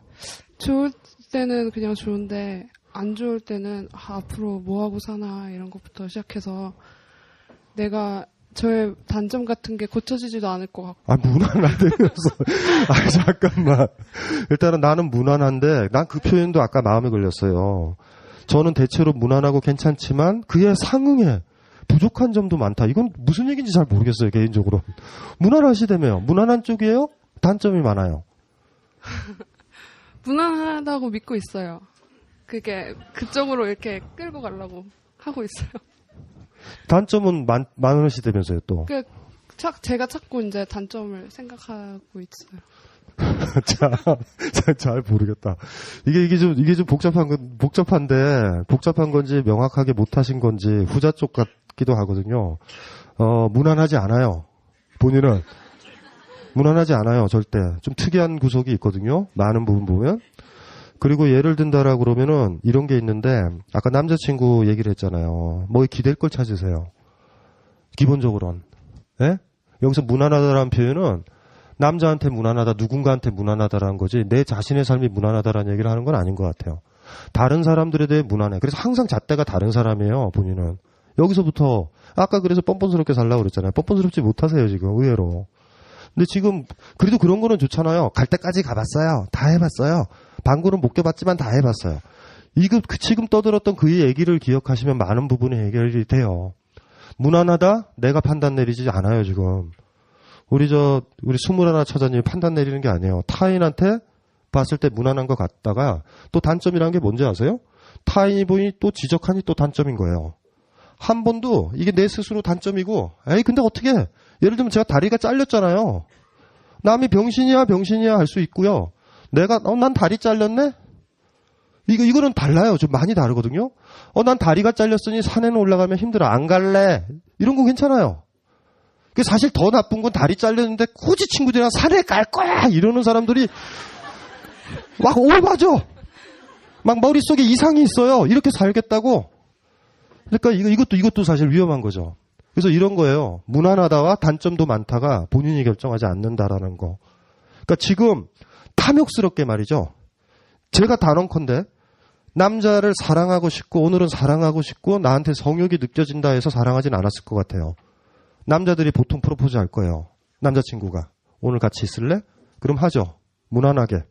좋을 때는 그냥 좋은데 안 좋을 때는 앞으로 뭐 하고 사나 이런 것부터 시작해서 내가 저의 단점 같은 게 고쳐지지도 않을 것 같고. 무난하대면서. 잠깐만. 일단은 나는 무난한데 난 그 표현도 아까 마음에 걸렸어요. 저는 대체로 무난하고 괜찮지만 그의 상응에 부족한 점도 많다. 이건 무슨 얘기인지 잘 모르겠어요, 개인적으로. 무난하시다며요. 무난한 쪽이에요? 단점이 많아요. 무난하다고 믿고 있어요. 그게 그쪽으로 이렇게 끌고 가려고 하고 있어요. 단점은 많으시다면서요, 또. 제가 자꾸 이제 단점을 생각하고 있어요. 잘 모르겠다. 이게 좀 복잡한데, 복잡한 건지 명확하게 못하신 건지 후자 쪽 같기도 하거든요. 무난하지 않아요. 본인은. 무난하지 않아요, 절대. 좀 특이한 구석이 있거든요. 많은 부분 보면. 그리고 예를 든다라 그러면은 이런 게 있는데, 아까 남자친구 얘기를 했잖아요. 뭐 기댈 걸 찾으세요. 기본적으로는. 예? 여기서 무난하다라는 표현은 남자한테 무난하다, 누군가한테 무난하다라는 거지 내 자신의 삶이 무난하다라는 얘기를 하는 건 아닌 것 같아요. 다른 사람들에 대해 무난해. 그래서 항상 잣대가 다른 사람이에요, 본인은. 여기서부터 아까 그래서 뻔뻔스럽게 살라고 그랬잖아요. 뻔뻔스럽지 못하세요, 지금 의외로. 근데 지금 그래도 그런 거는 좋잖아요. 갈 때까지 가봤어요. 다 해봤어요. 방구는 못 껴봤지만 다 해봤어요. 지금 떠들었던 그 얘기를 기억하시면 많은 부분이 해결이 돼요. 무난하다? 내가 판단 내리지 않아요, 지금. 우리 21 처자님이 판단 내리는 게 아니에요. 타인한테 봤을 때 무난한 것 같다가 또 단점이라는 게 뭔지 아세요? 타인이 보니 또 지적하니 또 단점인 거예요. 한 번도 이게 내 스스로 단점이고, 에이, 근데 어떻게, 예를 들면 제가 다리가 잘렸잖아요. 남이 병신이야 할 수 있고요. 내가, 난 다리 잘렸네? 이거는 달라요. 좀 많이 다르거든요. 난 다리가 잘렸으니 산에는 올라가면 힘들어. 안 갈래. 이런 거 괜찮아요. 사실 더 나쁜 건 다리 잘렸는데 굳이 친구들이랑 산에 갈 거야! 이러는 사람들이 막 오바죠. 막 머릿속에 이상이 있어요. 이렇게 살겠다고. 그러니까 이것도 사실 위험한 거죠. 그래서 이런 거예요. 무난하다와 단점도 많다가 본인이 결정하지 않는다라는 거. 그러니까 지금 탐욕스럽게 말이죠. 제가 단언컨대 남자를 사랑하고 싶고 오늘은 사랑하고 싶고 나한테 성욕이 느껴진다 해서 사랑하진 않았을 것 같아요. 남자들이 보통 프로포즈 할 거예요. 남자친구가 오늘 같이 있을래? 그럼 하죠. 무난하게.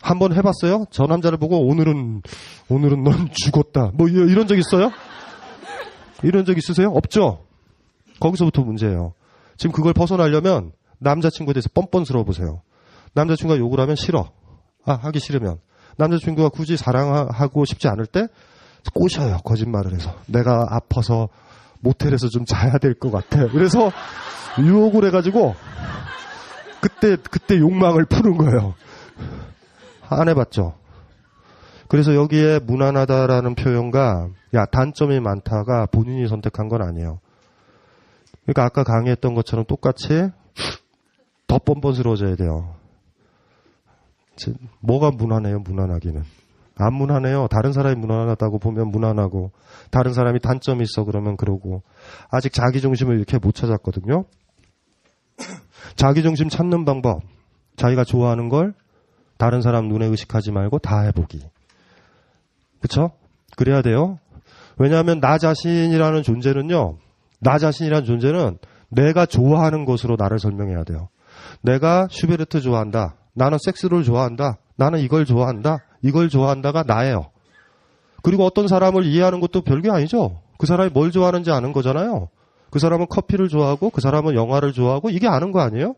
한번 해봤어요? 저 남자를 보고 오늘은 넌 죽었다. 뭐 이런 적 있어요? 이런 적 있으세요? 없죠? 거기서부터 문제예요. 지금 그걸 벗어나려면 남자친구에 대해서 뻔뻔스러워 보세요. 남자친구가 욕을 하면 싫어. 하기 싫으면. 남자친구가 굳이 사랑하고 싶지 않을 때 꼬셔요. 거짓말을 해서. 내가 아파서 모텔에서 좀 자야 될 것 같아. 그래서 유혹을 해가지고 그때 욕망을 푸는 거예요. 안 해봤죠. 그래서 여기에 무난하다라는 표현과 단점이 많다가 본인이 선택한 건 아니에요. 그러니까 아까 강의했던 것처럼 똑같이 더 뻔뻔스러워져야 돼요. 뭐가 무난해요? 무난하기는. 안 무난해요. 다른 사람이 무난하다고 보면 무난하고 다른 사람이 단점이 있어 그러면 그러고 아직 자기중심을 이렇게 못 찾았거든요. 자기중심 찾는 방법. 자기가 좋아하는 걸 다른 사람 눈에 의식하지 말고 다 해보기. 그쵸? 그래야 돼요. 왜냐하면 나 자신이라는 존재는 내가 좋아하는 것으로 나를 설명해야 돼요. 내가 슈베르트 좋아한다. 나는 섹스를 좋아한다. 나는 이걸 좋아한다. 이걸 좋아한다가 나예요. 그리고 어떤 사람을 이해하는 것도 별게 아니죠. 그 사람이 뭘 좋아하는지 아는 거잖아요. 그 사람은 커피를 좋아하고 그 사람은 영화를 좋아하고 이게 아는 거 아니에요?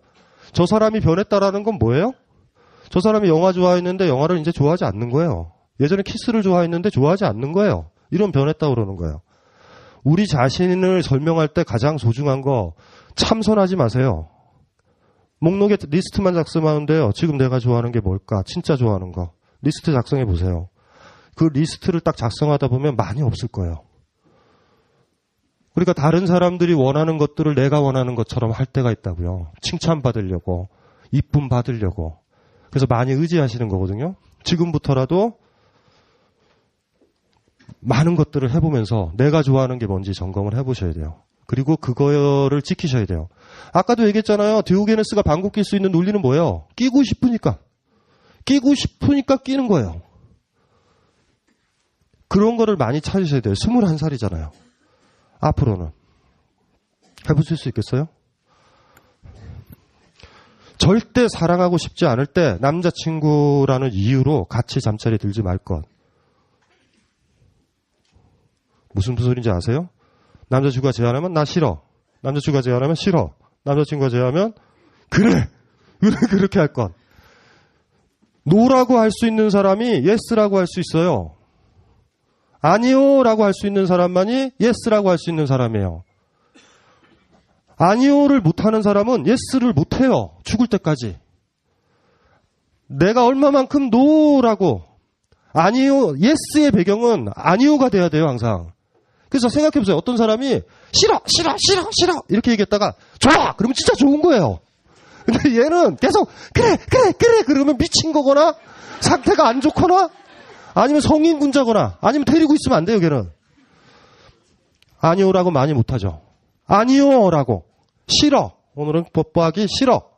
저 사람이 변했다라는 건 뭐예요? 저 사람이 영화 좋아했는데 영화를 이제 좋아하지 않는 거예요. 예전에 키스를 좋아했는데 좋아하지 않는 거예요. 이런 변했다고 그러는 거예요. 우리 자신을 설명할 때 가장 소중한 거 참선하지 마세요. 목록에 리스트만 작성하는데요. 지금 내가 좋아하는 게 뭘까? 진짜 좋아하는 거. 리스트 작성해 보세요. 그 리스트를 딱 작성하다 보면 많이 없을 거예요. 그러니까 다른 사람들이 원하는 것들을 내가 원하는 것처럼 할 때가 있다고요. 칭찬받으려고, 이쁨 받으려고. 그래서 많이 의지하시는 거거든요. 지금부터라도 많은 것들을 해보면서 내가 좋아하는 게 뭔지 점검을 해보셔야 돼요. 그리고 그거를 지키셔야 돼요. 아까도 얘기했잖아요. 디오게네스가 방귀 낄 수 있는 논리는 뭐예요? 끼고 싶으니까 끼는 거예요. 그런 거를 많이 찾으셔야 돼요. 21살이잖아요. 앞으로는. 해보실 수 있겠어요? 절대 사랑하고 싶지 않을 때 남자친구라는 이유로 같이 잠자리 들지 말 것. 무슨 소리인지 아세요? 남자친구가 제안하면 나 싫어. 남자친구가 제안하면 싫어. 남자친구가 제안하면 그래. 그렇게 할 것. 노라고 할 수 있는 사람이 예스라고 할 수 있어요. 아니요라고 할 수 있는 사람만이 예스라고 할 수 있는 사람이에요. 아니요를 못하는 사람은 예스를 못해요. 죽을 때까지. 내가 얼마만큼 노라고. 아니요, 예스의 배경은 아니요가 돼야 돼요, 항상. 그래서 생각해보세요. 어떤 사람이 싫어 이렇게 얘기했다가 좋아! 그러면 진짜 좋은 거예요. 근데 얘는 계속 그래 그러면 미친 거거나 상태가 안 좋거나 아니면 성인군자거나 아니면 데리고 있으면 안 돼요, 걔는. 아니요라고 많이 못하죠. 아니요라고. 싫어. 오늘은 뽀뽀하기 싫어.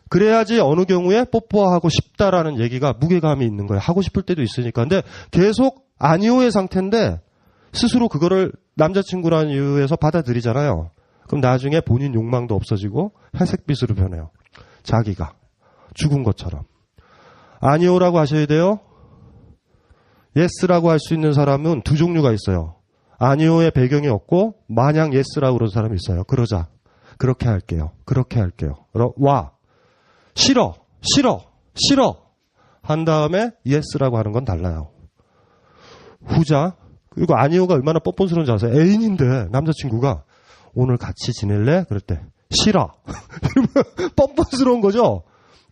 그래야지 어느 경우에 뽀뽀하고 싶다라는 얘기가 무게감이 있는 거예요. 하고 싶을 때도 있으니까. 근데 계속 아니오의 상태인데 스스로 그거를 남자친구라는 이유에서 받아들이잖아요. 그럼 나중에 본인 욕망도 없어지고 회색빛으로 변해요. 자기가 죽은 것처럼. 아니오라고 하셔야 돼요. 예스라고 할 수 있는 사람은 두 종류가 있어요. 아니오의 배경이 없고 마냥 예스라고 그러는 사람이 있어요. 그러자. 그렇게 할게요. 그렇게 할게요. 와. 싫어. 싫어. 싫어. 한 다음에 예스라고 하는 건 달라요. 후자. 그리고 아니오가 얼마나 뻔뻔스러운지 아세요? 애인인데 남자친구가 오늘 같이 지낼래? 그럴 때 싫어. 뻔뻔스러운 거죠?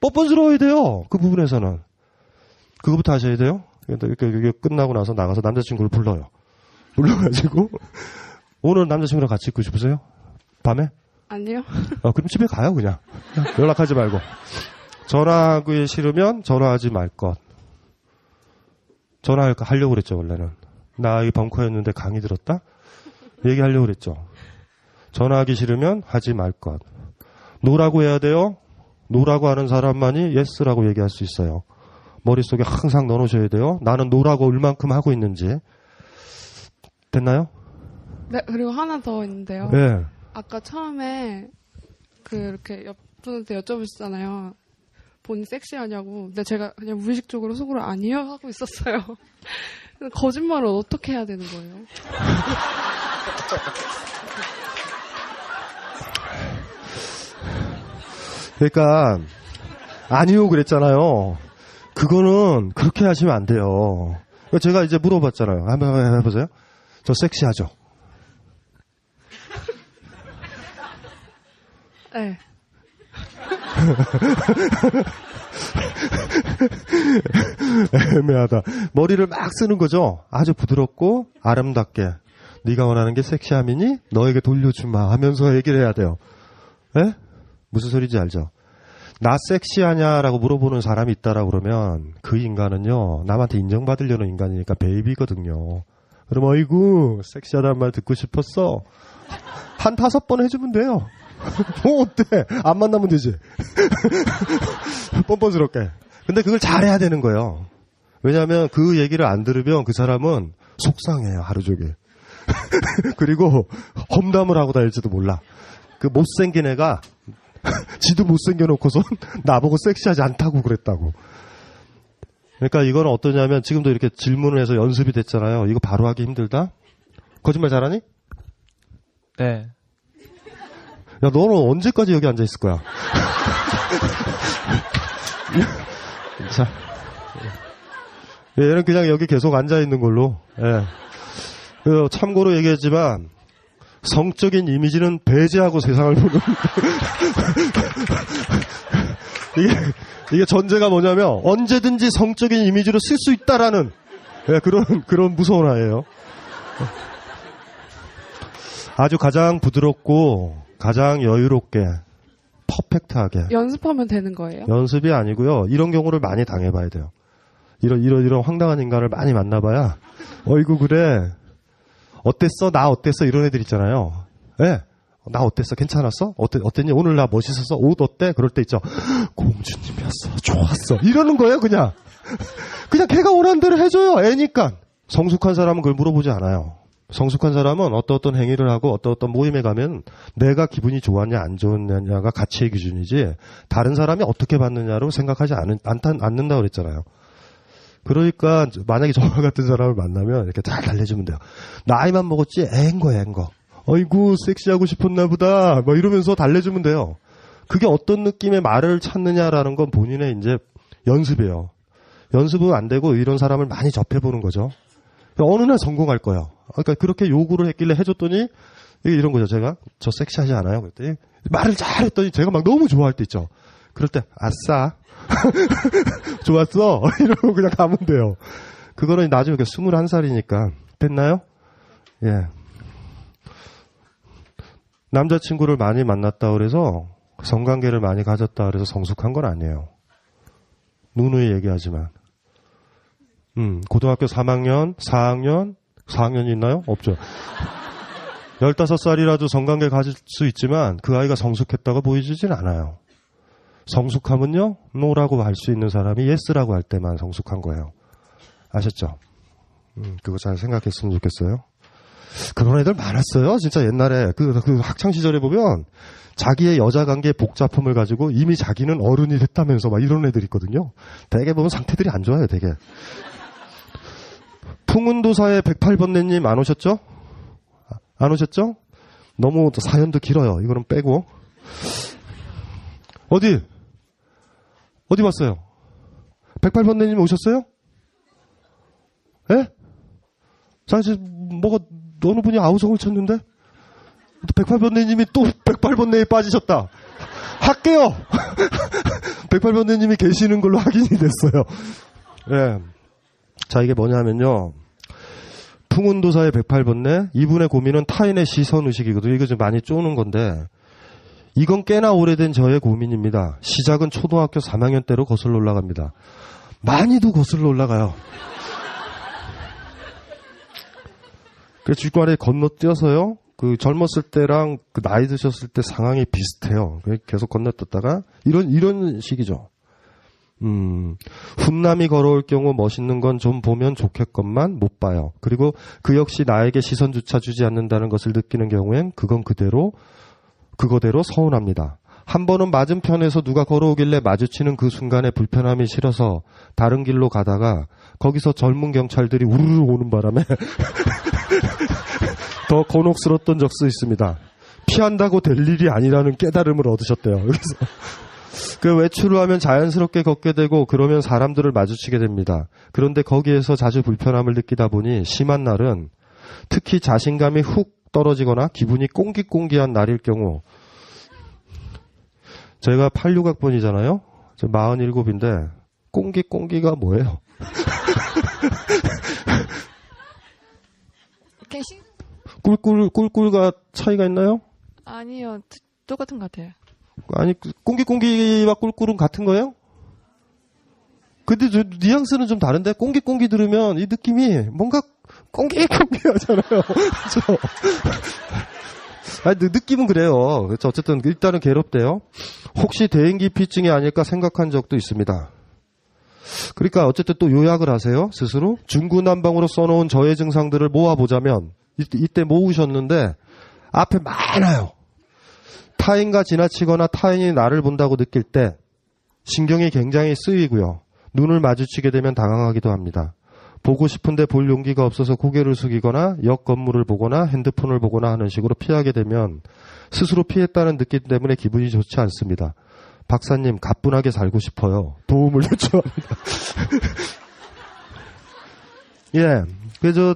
뻔뻔스러워야 돼요. 그 부분에서는. 그거부터 하셔야 돼요. 이렇게 끝나고 나서 나가서 남자친구를 불러요. 불러가지고 오늘 남자친구랑 같이 있고 싶으세요? 밤에? 아니요. 그럼 집에 가요 그냥. 연락하지 말고. 전화하기 싫으면 전화하지 말 것. 전화하려고 그랬죠 원래는. 나 이 벙커였는데 강의 들었다? 얘기하려고 그랬죠. 전화하기 싫으면 하지 말 것. 노라고 해야 돼요. 노라고 하는 사람만이 예스라고 얘기할 수 있어요. 머릿속에 항상 넣어놓으셔야 돼요. 나는 노라고 얼만큼 하고 있는지. 됐나요? 네, 그리고 하나 더 있는데요. 네. 아까 처음에 이렇게 옆분한테 여쭤보셨잖아요. 본인 섹시하냐고. 근데 제가 그냥 무의식적으로 속으로 아니요 하고 있었어요. 거짓말을 어떻게 해야 되는 거예요? 그러니까 아니요 그랬잖아요. 그거는 그렇게 하시면 안 돼요. 제가 이제 물어봤잖아요. 한번 해보세요. 저 섹시하죠? 네. 애매하다. 머리를 막 쓰는 거죠. 아주 부드럽고 아름답게. 네가 원하는 게 섹시함이니 너에게 돌려주마 하면서 얘기를 해야 돼요. 에? 무슨 소리인지 알죠? 나 섹시하냐라고 물어보는 사람이 있다라고 그러면 그 인간은요 남한테 인정받으려는 인간이니까 베이비거든요. 그럼 어이구 섹시하다는 말 듣고 싶었어? 한 5번 해주면 돼요. 어때? 안 만나면 되지. 뻔뻔스럽게. 근데 그걸 잘해야 되는 거예요. 왜냐하면 그 얘기를 안 들으면 그 사람은 속상해요 하루 종일. 그리고 험담을 하고 다닐지도 몰라. 그 못생긴 애가 지도 못생겨놓고선 나보고 섹시하지 않다고 그랬다고. 그러니까 이건 어떠냐면 지금도 이렇게 질문을 해서 연습이 됐잖아요. 이거 바로 하기 힘들다? 거짓말 잘하니? 네. 야, 너는 언제까지 여기 앉아있을 거야? 자. 얘는 그냥 여기 계속 앉아있는 걸로. 예. 참고로 얘기했지만, 성적인 이미지는 배제하고 세상을 보는. 이게 전제가 뭐냐면, 언제든지 성적인 이미지로 쓸 수 있다라는, 예, 그런 무서운 아이예요. 아주 가장 부드럽고, 가장 여유롭게, 퍼펙트하게. 연습하면 되는 거예요? 연습이 아니고요. 이런 경우를 많이 당해봐야 돼요. 이런 황당한 인간을 많이 만나봐야, 어이구, 그래. 어땠어? 나 어땠어? 이런 애들 있잖아요. 예. 나 어땠어? 괜찮았어? 어땠니? 오늘 나 멋있었어? 옷 어때? 그럴 때 있죠. 공주님이었어. 좋았어. 이러는 거예요, 그냥. 그냥 걔가 원하는 대로 해줘요. 애니까. 성숙한 사람은 그걸 물어보지 않아요. 성숙한 사람은 어떤 행위를 하고 어떤 모임에 가면 내가 기분이 좋았냐 안 좋았냐가 가치의 기준이지 다른 사람이 어떻게 받느냐로 생각하지 않는다고 그랬잖아요. 그러니까 만약에 저와 같은 사람을 만나면 이렇게 잘 달래주면 돼요. 나이만 먹었지 애인 거. 어이구 섹시하고 싶었나 보다 뭐 이러면서 달래주면 돼요. 그게 어떤 느낌의 말을 찾느냐라는 건 본인의 이제 연습이에요. 연습은 안 되고 이런 사람을 많이 접해보는 거죠. 어느 날 성공할 거예요. 그러니까 그렇게 요구를 했길래 해줬더니 이런 거죠. 제가 저 섹시하지 않아요? 그랬더니 말을 잘했더니 제가 막 너무 좋아할 때 있죠. 그럴 때 아싸 좋았어 이러고 그냥 가면 돼요. 그거는 나중에 21살이니까 됐나요? 예. 남자친구를 많이 만났다 그래서 성관계를 많이 가졌다 그래서 성숙한 건 아니에요. 누누이 얘기하지만 고등학교 3학년, 4학년이 있나요? 없죠. 15살이라도 성관계 가질 수 있지만 그 아이가 성숙했다고 보여지진 않아요. 성숙함은요, no라고 할 수 있는 사람이 yes라고 할 때만 성숙한 거예요. 아셨죠? 그거 잘 생각했으면 좋겠어요. 그런 애들 많았어요. 진짜 옛날에 그 학창시절에 보면 자기의 여자 관계의 복잡함을 가지고 이미 자기는 어른이 됐다면서 막 이런 애들 있거든요. 되게 보면 상태들이 안 좋아요, 되게. 풍운도사의 108번뇌님 안 오셨죠? 안 오셨죠? 너무 사연도 길어요. 이거는 빼고. 어디 봤어요? 108번뇌님 오셨어요? 예? 사실 뭐가 어느 분이 아우성을 쳤는데 108번뇌님이 또 108번뇌에 빠지셨다. 할게요. 108번뇌님이 계시는 걸로 확인이 됐어요. 예. 자, 이게 뭐냐면요. 풍운도사의 108번뇌, 이분의 고민은 타인의 시선의식이거든요. 이거 좀 많이 쪼는 건데 이건 꽤나 오래된 저의 고민입니다. 시작은 초등학교 3학년 때로 거슬러 올라갑니다. 많이도 거슬러 올라가요. 그래서 주말에 건너뛰어서요. 그 젊었을 때랑 그 나이 드셨을 때 상황이 비슷해요. 계속 건너뛰었다가 이런 식이죠. 훈남이 걸어올 경우 멋있는 건 좀 보면 좋겠건만 못 봐요. 그리고 그 역시 나에게 시선조차 주지 않는다는 것을 느끼는 경우엔 그건 그거대로 서운합니다. 한 번은 맞은편에서 누가 걸어오길래 마주치는 그 순간에 불편함이 싫어서 다른 길로 가다가 거기서 젊은 경찰들이 우르르 오는 바람에 더 곤혹스러웠던 적도 있습니다. 피한다고 될 일이 아니라는 깨달음을 얻으셨대요. 그래서 그 외출을 하면 자연스럽게 걷게 되고 그러면 사람들을 마주치게 됩니다. 그런데 거기에서 자주 불편함을 느끼다 보니 심한 날은 특히 자신감이 훅 떨어지거나 기분이 꽁기꽁기한 날일 경우 제가 86학번이잖아요. 저 47인데 꽁기꽁기가 뭐예요? 꿀꿀과 차이가 있나요? 아니요. 똑같은 것 같아요. 아니, 꽁기꽁기와 꿀꿀은 같은 거예요? 근데 저 뉘앙스는 좀 다른데 꽁기꽁기 들으면 이 느낌이 뭔가 꽁기꽁기 하잖아요. 그렇죠? 아니, 느낌은 그래요. 그렇죠? 어쨌든 일단은 괴롭대요. 혹시 대인기피증이 아닐까 생각한 적도 있습니다. 그러니까 어쨌든 또 요약을 하세요. 스스로. 중구난방으로 써놓은 저의 증상들을 모아보자면 이때 모으셨는데 앞에 많아요. 타인과 지나치거나 타인이 나를 본다고 느낄 때 신경이 굉장히 쓰이고요. 눈을 마주치게 되면 당황하기도 합니다. 보고 싶은데 볼 용기가 없어서 고개를 숙이거나 옆 건물을 보거나 핸드폰을 보거나 하는 식으로 피하게 되면 스스로 피했다는 느낌 때문에 기분이 좋지 않습니다. 박사님, 가뿐하게 살고 싶어요. 도움을 요청합니다. 예, 그래서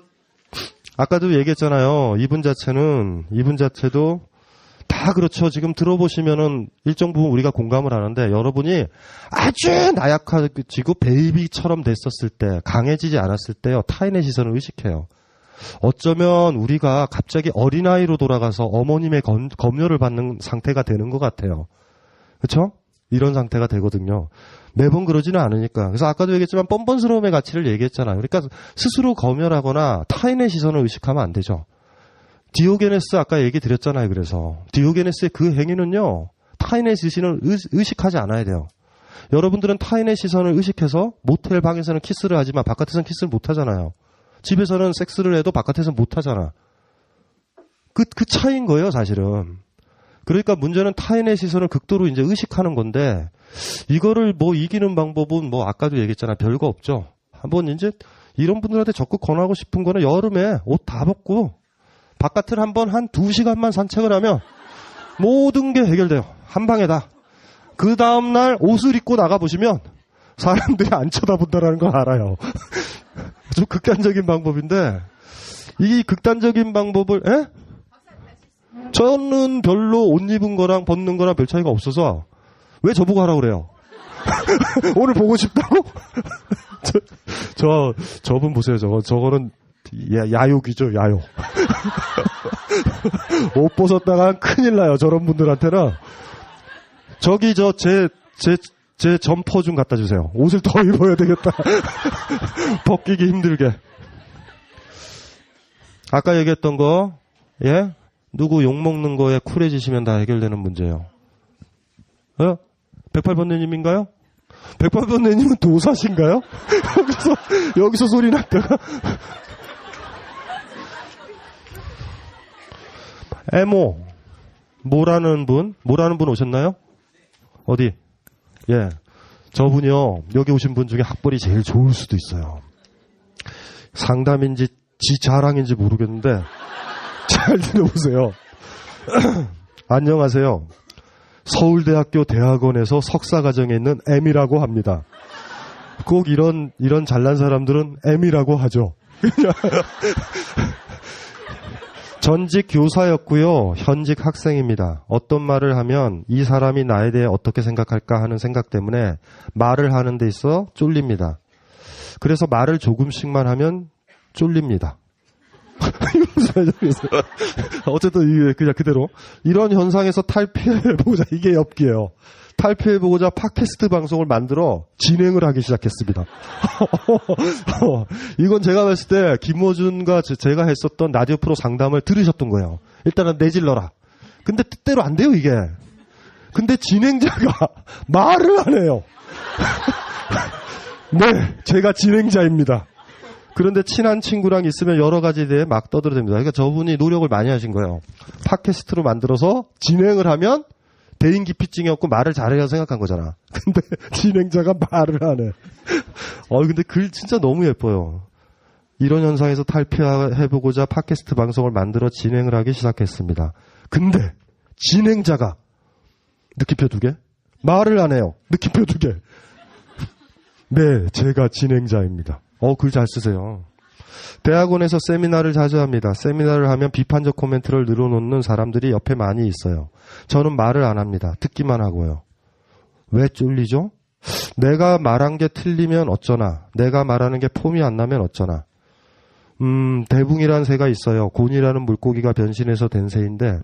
아까도 얘기했잖아요. 이분 자체도 다 그렇죠. 지금 들어보시면은 일정 부분 우리가 공감을 하는데 여러분이 아주 나약해지고 베이비처럼 됐었을 때, 강해지지 않았을 때요. 타인의 시선을 의식해요. 어쩌면 우리가 갑자기 어린아이로 돌아가서 어머님의 검열을 받는 상태가 되는 것 같아요. 그렇죠? 이런 상태가 되거든요. 매번 그러지는 않으니까. 그래서 아까도 얘기했지만 뻔뻔스러움의 가치를 얘기했잖아요. 그러니까 스스로 검열하거나 타인의 시선을 의식하면 안 되죠. 디오게네스 아까 얘기 드렸잖아요. 그래서 디오게네스의 그 행위는요. 타인의 시선을 의식하지 않아야 돼요. 여러분들은 타인의 시선을 의식해서 모텔 방에서는 키스를 하지만 바깥에서는 키스를 못 하잖아요. 집에서는 섹스를 해도 바깥에서는 못 하잖아. 그 차이인 거예요, 사실은. 그러니까 문제는 타인의 시선을 극도로 이제 의식하는 건데, 이거를 뭐 이기는 방법은 뭐 아까도 얘기했잖아. 별거 없죠. 한번 이제 이런 분들한테 적극 권하고 싶은 거는 여름에 옷 다 벗고 바깥을 한번 한 2시간만 산책을 하면 모든 게 해결돼요. 한 방에 다. 그 다음날 옷을 입고 나가보시면 사람들이 안 쳐다본다라는 걸 알아요. 좀 극단적인 방법인데, 이 극단적인 방법을, 저는 별로 옷 입은 거랑 벗는 거랑 별 차이가 없어서 왜 저보고 하라고 그래요? 오늘 보고 싶다고? 저분 보세요. 저거는 야욕이죠, 야욕. 옷 벗었다가 큰일 나요. 저런 분들한테는. 저기 제 점퍼 좀 갖다 주세요. 옷을 더 입어야 되겠다. 벗기기 힘들게. 아까 얘기했던 거, 예? 누구 욕먹는 거에 쿨해지시면 다 해결되는 문제예요. 108번뇌님인가요? 108번뇌님은 도사신가요? 여기서 소리 났다가. 에모. 모라는 분 오셨나요? 어디? 예. 저분이요, 여기 오신 분 중에 학벌이 제일 좋을 수도 있어요. 상담인지 지 자랑인지 모르겠는데, 잘 들어보세요. 안녕하세요. 서울대학교 대학원에서 석사과정에 있는 M이라고 합니다. 꼭 이런 잘난 사람들은 M이라고 하죠. 전직 교사였고요. 현직 학생입니다. 어떤 말을 하면 이 사람이 나에 대해 어떻게 생각할까 하는 생각 때문에 말을 하는 데 있어 쫄립니다. 그래서 말을 조금씩만 하면 쫄립니다. 어쨌든 이게 그냥 그대로 이런 현상에서 탈피해보자. 이게 엽기예요. 탈피해보고자 팟캐스트 방송을 만들어 진행을 하기 시작했습니다. 이건 제가 봤을 때 김호준과 제가 했었던 라디오 프로 상담을 들으셨던 거예요. 일단은 내질러라. 근데 뜻대로 안 돼요, 이게. 근데 진행자가 말을 안 해요. 네, 제가 진행자입니다. 그런데 친한 친구랑 있으면 여러 가지에 대해 막 떠들어댑니다. 그러니까 저분이 노력을 많이 하신 거예요. 팟캐스트로 만들어서 진행을 하면 대인기피증이 없고 말을 잘해야 생각한 거잖아. 근데 진행자가 말을 안 해. 근데 글 진짜 너무 예뻐요. 이런 현상에서 탈피해보고자 팟캐스트 방송을 만들어 진행을 하기 시작했습니다. 근데 진행자가 느낌표 2개? 말을 안 해요. 느낌표 2개. 네, 제가 진행자입니다. 글 잘 쓰세요. 대학원에서 세미나를 자주 합니다. 세미나를 하면 비판적 코멘트를 늘어놓는 사람들이 옆에 많이 있어요. 저는 말을 안 합니다. 듣기만 하고요. 왜 쫄리죠? 내가 말한 게 틀리면 어쩌나. 내가 말하는 게 폼이 안 나면 어쩌나. 대붕이라는 새가 있어요. 곤이라는 물고기가 변신해서 된 새인데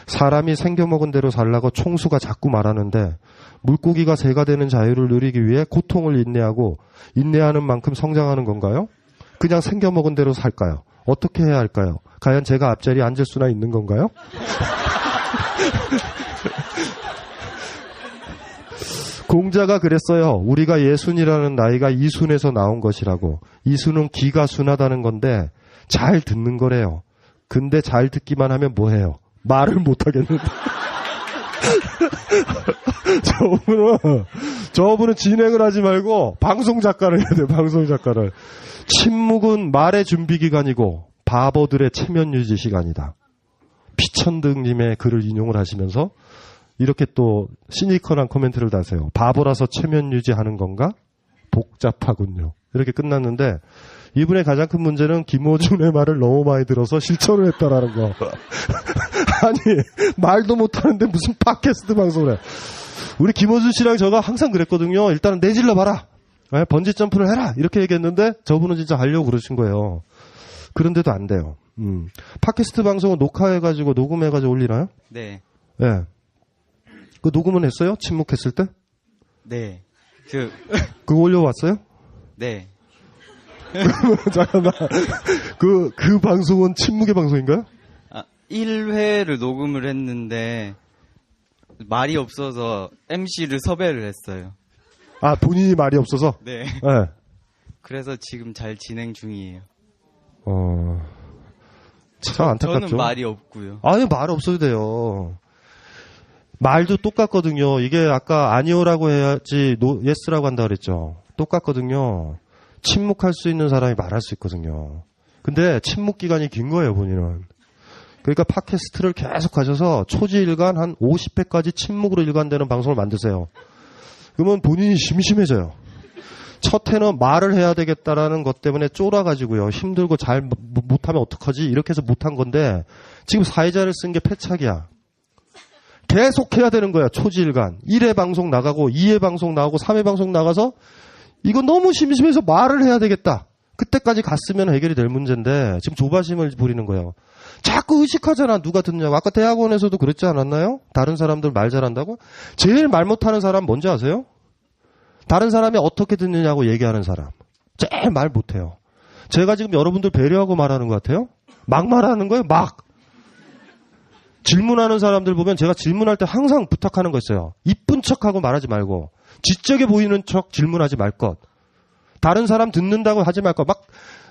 사람이 생겨먹은 대로 살라고 총수가 자꾸 말하는데 물고기가 새가 되는 자유를 누리기 위해 고통을 인내하고 인내하는 만큼 성장하는 건가요? 그냥 생겨먹은 대로 살까요? 어떻게 해야 할까요? 과연 제가 앞자리에 앉을 수나 있는 건가요? 공자가 그랬어요. 우리가 예순이라는 나이가 이순에서 나온 것이라고. 이순은 귀가 순하다는 건데 잘 듣는 거래요. 근데 잘 듣기만 하면 뭐해요? 말을 못하겠는데. 저분은 진행을 하지 말고 방송 작가를 해야 돼요. 방송 작가를. 침묵은 말의 준비 기간이고 바보들의 체면 유지 시간이다. 피천등님의 글을 인용을 하시면서 이렇게 또 시니컬한 코멘트를 다세요. 바보라서 체면 유지하는 건가? 복잡하군요. 이렇게 끝났는데 이분의 가장 큰 문제는 김호준의 말을 너무 많이 들어서 실천을 했다라는 거. 아니 말도 못하는데 무슨 팟캐스트 방송을 해. 우리 김호준 씨랑 저가 항상 그랬거든요. 일단은 내질러 봐라. 번지 점프를 해라. 이렇게 얘기했는데 저분은 진짜 하려고 그러신 거예요. 그런데도 안 돼요. 팟캐스트 방송은 녹화해가지고 녹음해가지고 올리나요? 네. 네. 그 녹음은 했어요? 침묵했을 때? 네. 그거 올려왔어요? 네. 잠깐만. 그 방송은 침묵의 방송인가요? 1회를 녹음을 했는데 말이 없어서 MC를 섭외를 했어요. 본인이 말이 없어서? 네. 네. 그래서 지금 잘 진행 중이에요. 참 안타깝죠. 저는 말이 없고요. 아니, 말 없어도 돼요. 말도 똑같거든요. 이게 아까 아니오라고 해야지 예스라고 한다 그랬죠. 똑같거든요. 침묵할 수 있는 사람이 말할 수 있거든요. 근데 침묵 기간이 긴 거예요, 본인은. 그러니까 팟캐스트를 계속 하셔서 초지일간 한 50회까지 침묵으로 일관되는 방송을 만드세요. 그러면 본인이 심심해져요. 첫 해는 말을 해야 되겠다라는 것 때문에 쫄아가지고요. 힘들고 잘 못하면 어떡하지? 이렇게 해서 못한 건데 지금 사회자를 쓴 게 패착이야. 계속 해야 되는 거야. 초지일간. 1회 방송 나가고 2회 방송 나가고 3회 방송 나가서 이거 너무 심심해서 말을 해야 되겠다. 그때까지 갔으면 해결이 될 문제인데 지금 조바심을 부리는 거예요. 자꾸 의식하잖아. 누가 듣냐고. 아까 대학원에서도 그랬지 않았나요? 다른 사람들 말 잘한다고? 제일 말 못하는 사람 뭔지 아세요? 다른 사람이 어떻게 듣느냐고 얘기하는 사람. 제일 말 못해요. 제가 지금 여러분들 배려하고 말하는 것 같아요? 막 말하는 거예요. 막. 질문하는 사람들 보면 제가 질문할 때 항상 부탁하는 거 있어요. 이쁜 척하고 말하지 말고 지적해 보이는 척 질문하지 말 것. 다른 사람 듣는다고 하지 말 것. 막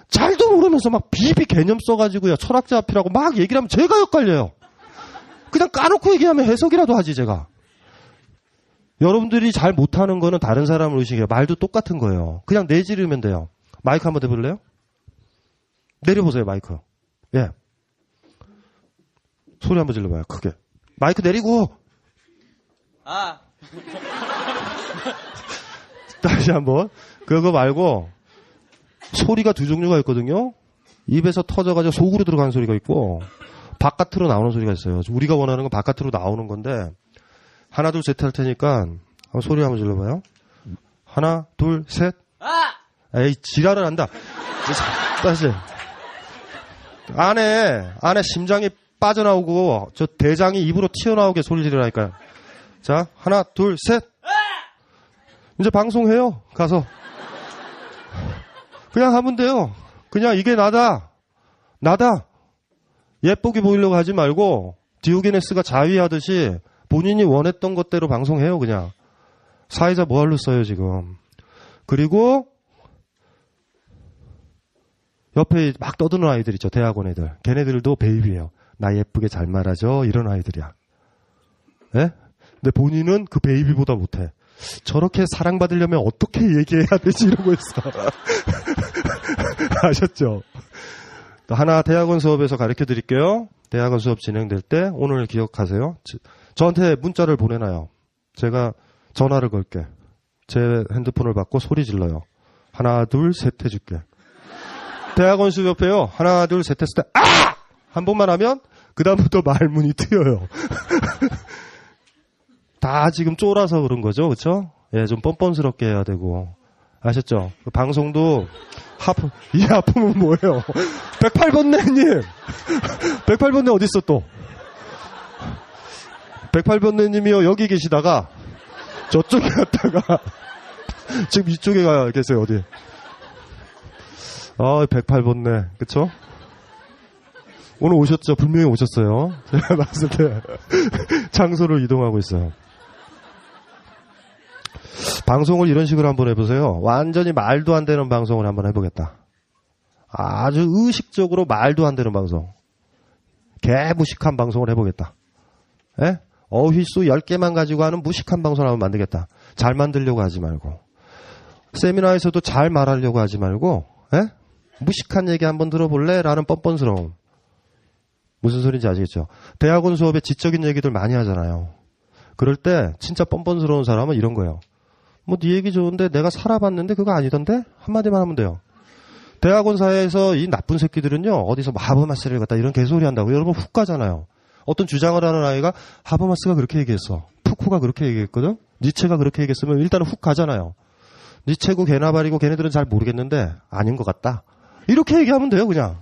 잘도 모르면서 막 비비 개념 써가지고요. 철학자 앞이라고 막 얘기를 하면 제가 헷갈려요. 그냥 까놓고 얘기하면 해석이라도 하지 제가. 여러분들이 잘 못하는 거는 다른 사람을 의식해요. 말도 똑같은 거예요. 그냥 내지르면 돼요. 마이크 한번 대볼래요? 내려보세요 마이크. 예. 소리 한번 질러봐요. 크게. 마이크 내리고. 아. 다시 한번. 그거 말고 소리가 두 종류가 있거든요. 입에서 터져가지고 속으로 들어가는 소리가 있고 바깥으로 나오는 소리가 있어요. 우리가 원하는 건 바깥으로 나오는 건데 하나 둘 셋 할 테니까 한번 소리 한번 질러봐요. 하나 둘 셋. 에이 지랄을 한다. 다시. 안에 심장이 빠져나오고 저 대장이 입으로 튀어나오게 소리 지르라니까요. 자 하나 둘 셋. 이제 방송해요. 가서. 그냥 하면 돼요. 그냥 이게 나다. 예쁘게 보이려고 하지 말고 디오게네스가 자위하듯이 본인이 원했던 것대로 방송해요. 그냥. 사회자 뭐하러 써요 지금. 그리고 옆에 막 떠드는 아이들 있죠. 대학원 애들. 걔네들도 베이비예요. 나 예쁘게 잘 말하죠. 이런 아이들이야. 예? 근데 본인은 그 베이비보다 못해. 저렇게 사랑받으려면 어떻게 얘기해야 되지 이러고 있어. 아셨죠? 하나 대학원 수업에서 가르쳐 드릴게요. 대학원 수업 진행될 때 오늘 기억하세요. 저한테 문자를 보내놔요. 제가 전화를 걸게. 제 핸드폰을 받고 소리 질러요. 하나 둘 셋 해줄게. 대학원 수업해요. 하나 둘 셋 했을 때 아! 한 번만 하면 그 다음부터 말문이 트여요. 다 지금 쫄아서 그런 거죠. 그렇죠? 예, 좀 뻔뻔스럽게 해야 되고. 아셨죠? 그 방송도 이 하품은 뭐예요? 108번네님! 108번네 어딨어 또? 108번네님이요 여기 계시다가 저쪽에 갔다가 지금 이쪽에 가 계세요. 어디? 108번네. 그쵸? 오늘 오셨죠? 분명히 오셨어요. 제가 봤을 때 장소를 이동하고 있어요. 방송을 이런 식으로 한번 해보세요. 완전히 말도 안 되는 방송을 한번 해보겠다. 아주 의식적으로 말도 안 되는 방송. 개무식한 방송을 해보겠다. 예? 어휘수 10개만 가지고 하는 무식한 방송을 한번 만들겠다. 잘 만들려고 하지 말고. 세미나에서도 잘 말하려고 하지 말고, 예? 무식한 얘기 한번 들어볼래? 라는 뻔뻔스러움. 무슨 소리인지 아시겠죠? 대학원 수업에 지적인 얘기들 많이 하잖아요. 그럴 때 진짜 뻔뻔스러운 사람은 이런 거예요. 뭐 네 얘기 좋은데 내가 살아봤는데 그거 아니던데? 한마디만 하면 돼요. 대학원 사회에서 이 나쁜 새끼들은요. 어디서 하버마스를 갖다 이런 개소리 한다고 여러분 훅 가잖아요. 어떤 주장을 하는 아이가 하버마스가 그렇게 얘기했어. 푸코가 그렇게 얘기했거든. 니체가 그렇게 얘기했으면 일단은 훅 가잖아요. 니체고 개나발이고 걔네들은 잘 모르겠는데 아닌 것 같다. 이렇게 얘기하면 돼요. 그냥.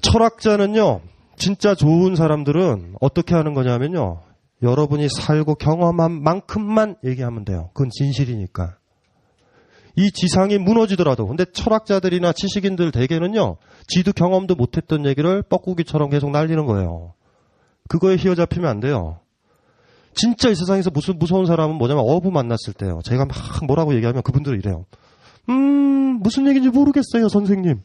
철학자는요. 진짜 좋은 사람들은 어떻게 하는 거냐면요. 여러분이 살고 경험한 만큼만 얘기하면 돼요. 그건 진실이니까. 이 지상이 무너지더라도 근데 철학자들이나 지식인들 대개는요. 지도 경험도 못했던 얘기를 뻐꾸기처럼 계속 날리는 거예요. 그거에 휘어잡히면 안 돼요. 진짜 이 세상에서 무슨 무서운 사람은 뭐냐면 어부 만났을 때요. 제가 막 뭐라고 얘기하면 그분들은 이래요. 무슨 얘기인지 모르겠어요 선생님.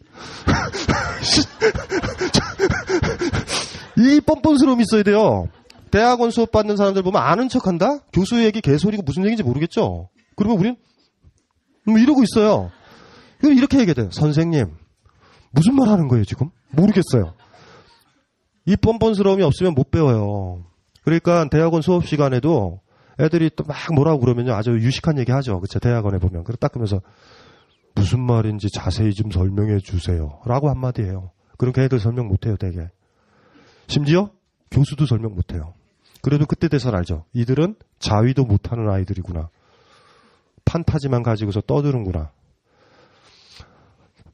이 뻔뻔스러움이 있어야 돼요. 대학원 수업 받는 사람들 보면 아는 척한다? 교수 얘기 개소리고 무슨 얘기인지 모르겠죠? 그러면 우린 이러고 있어요. 이렇게 얘기해야 돼요. 선생님 무슨 말 하는 거예요 지금? 모르겠어요. 이 뻔뻔스러움이 없으면 못 배워요. 그러니까 대학원 수업 시간에도 애들이 또 막 뭐라고 그러면요. 아주 유식한 얘기 하죠. 그쵸? 대학원에 보면. 그래 딱 그러면서 무슨 말인지 자세히 좀 설명해 주세요. 라고 한마디 해요. 그럼 걔네들 설명 못 해요, 되게. 심지어 교수도 설명 못 해요. 그래도 그때 돼서는 알죠. 이들은 자위도 못하는 아이들이구나. 판타지만 가지고서 떠드는구나.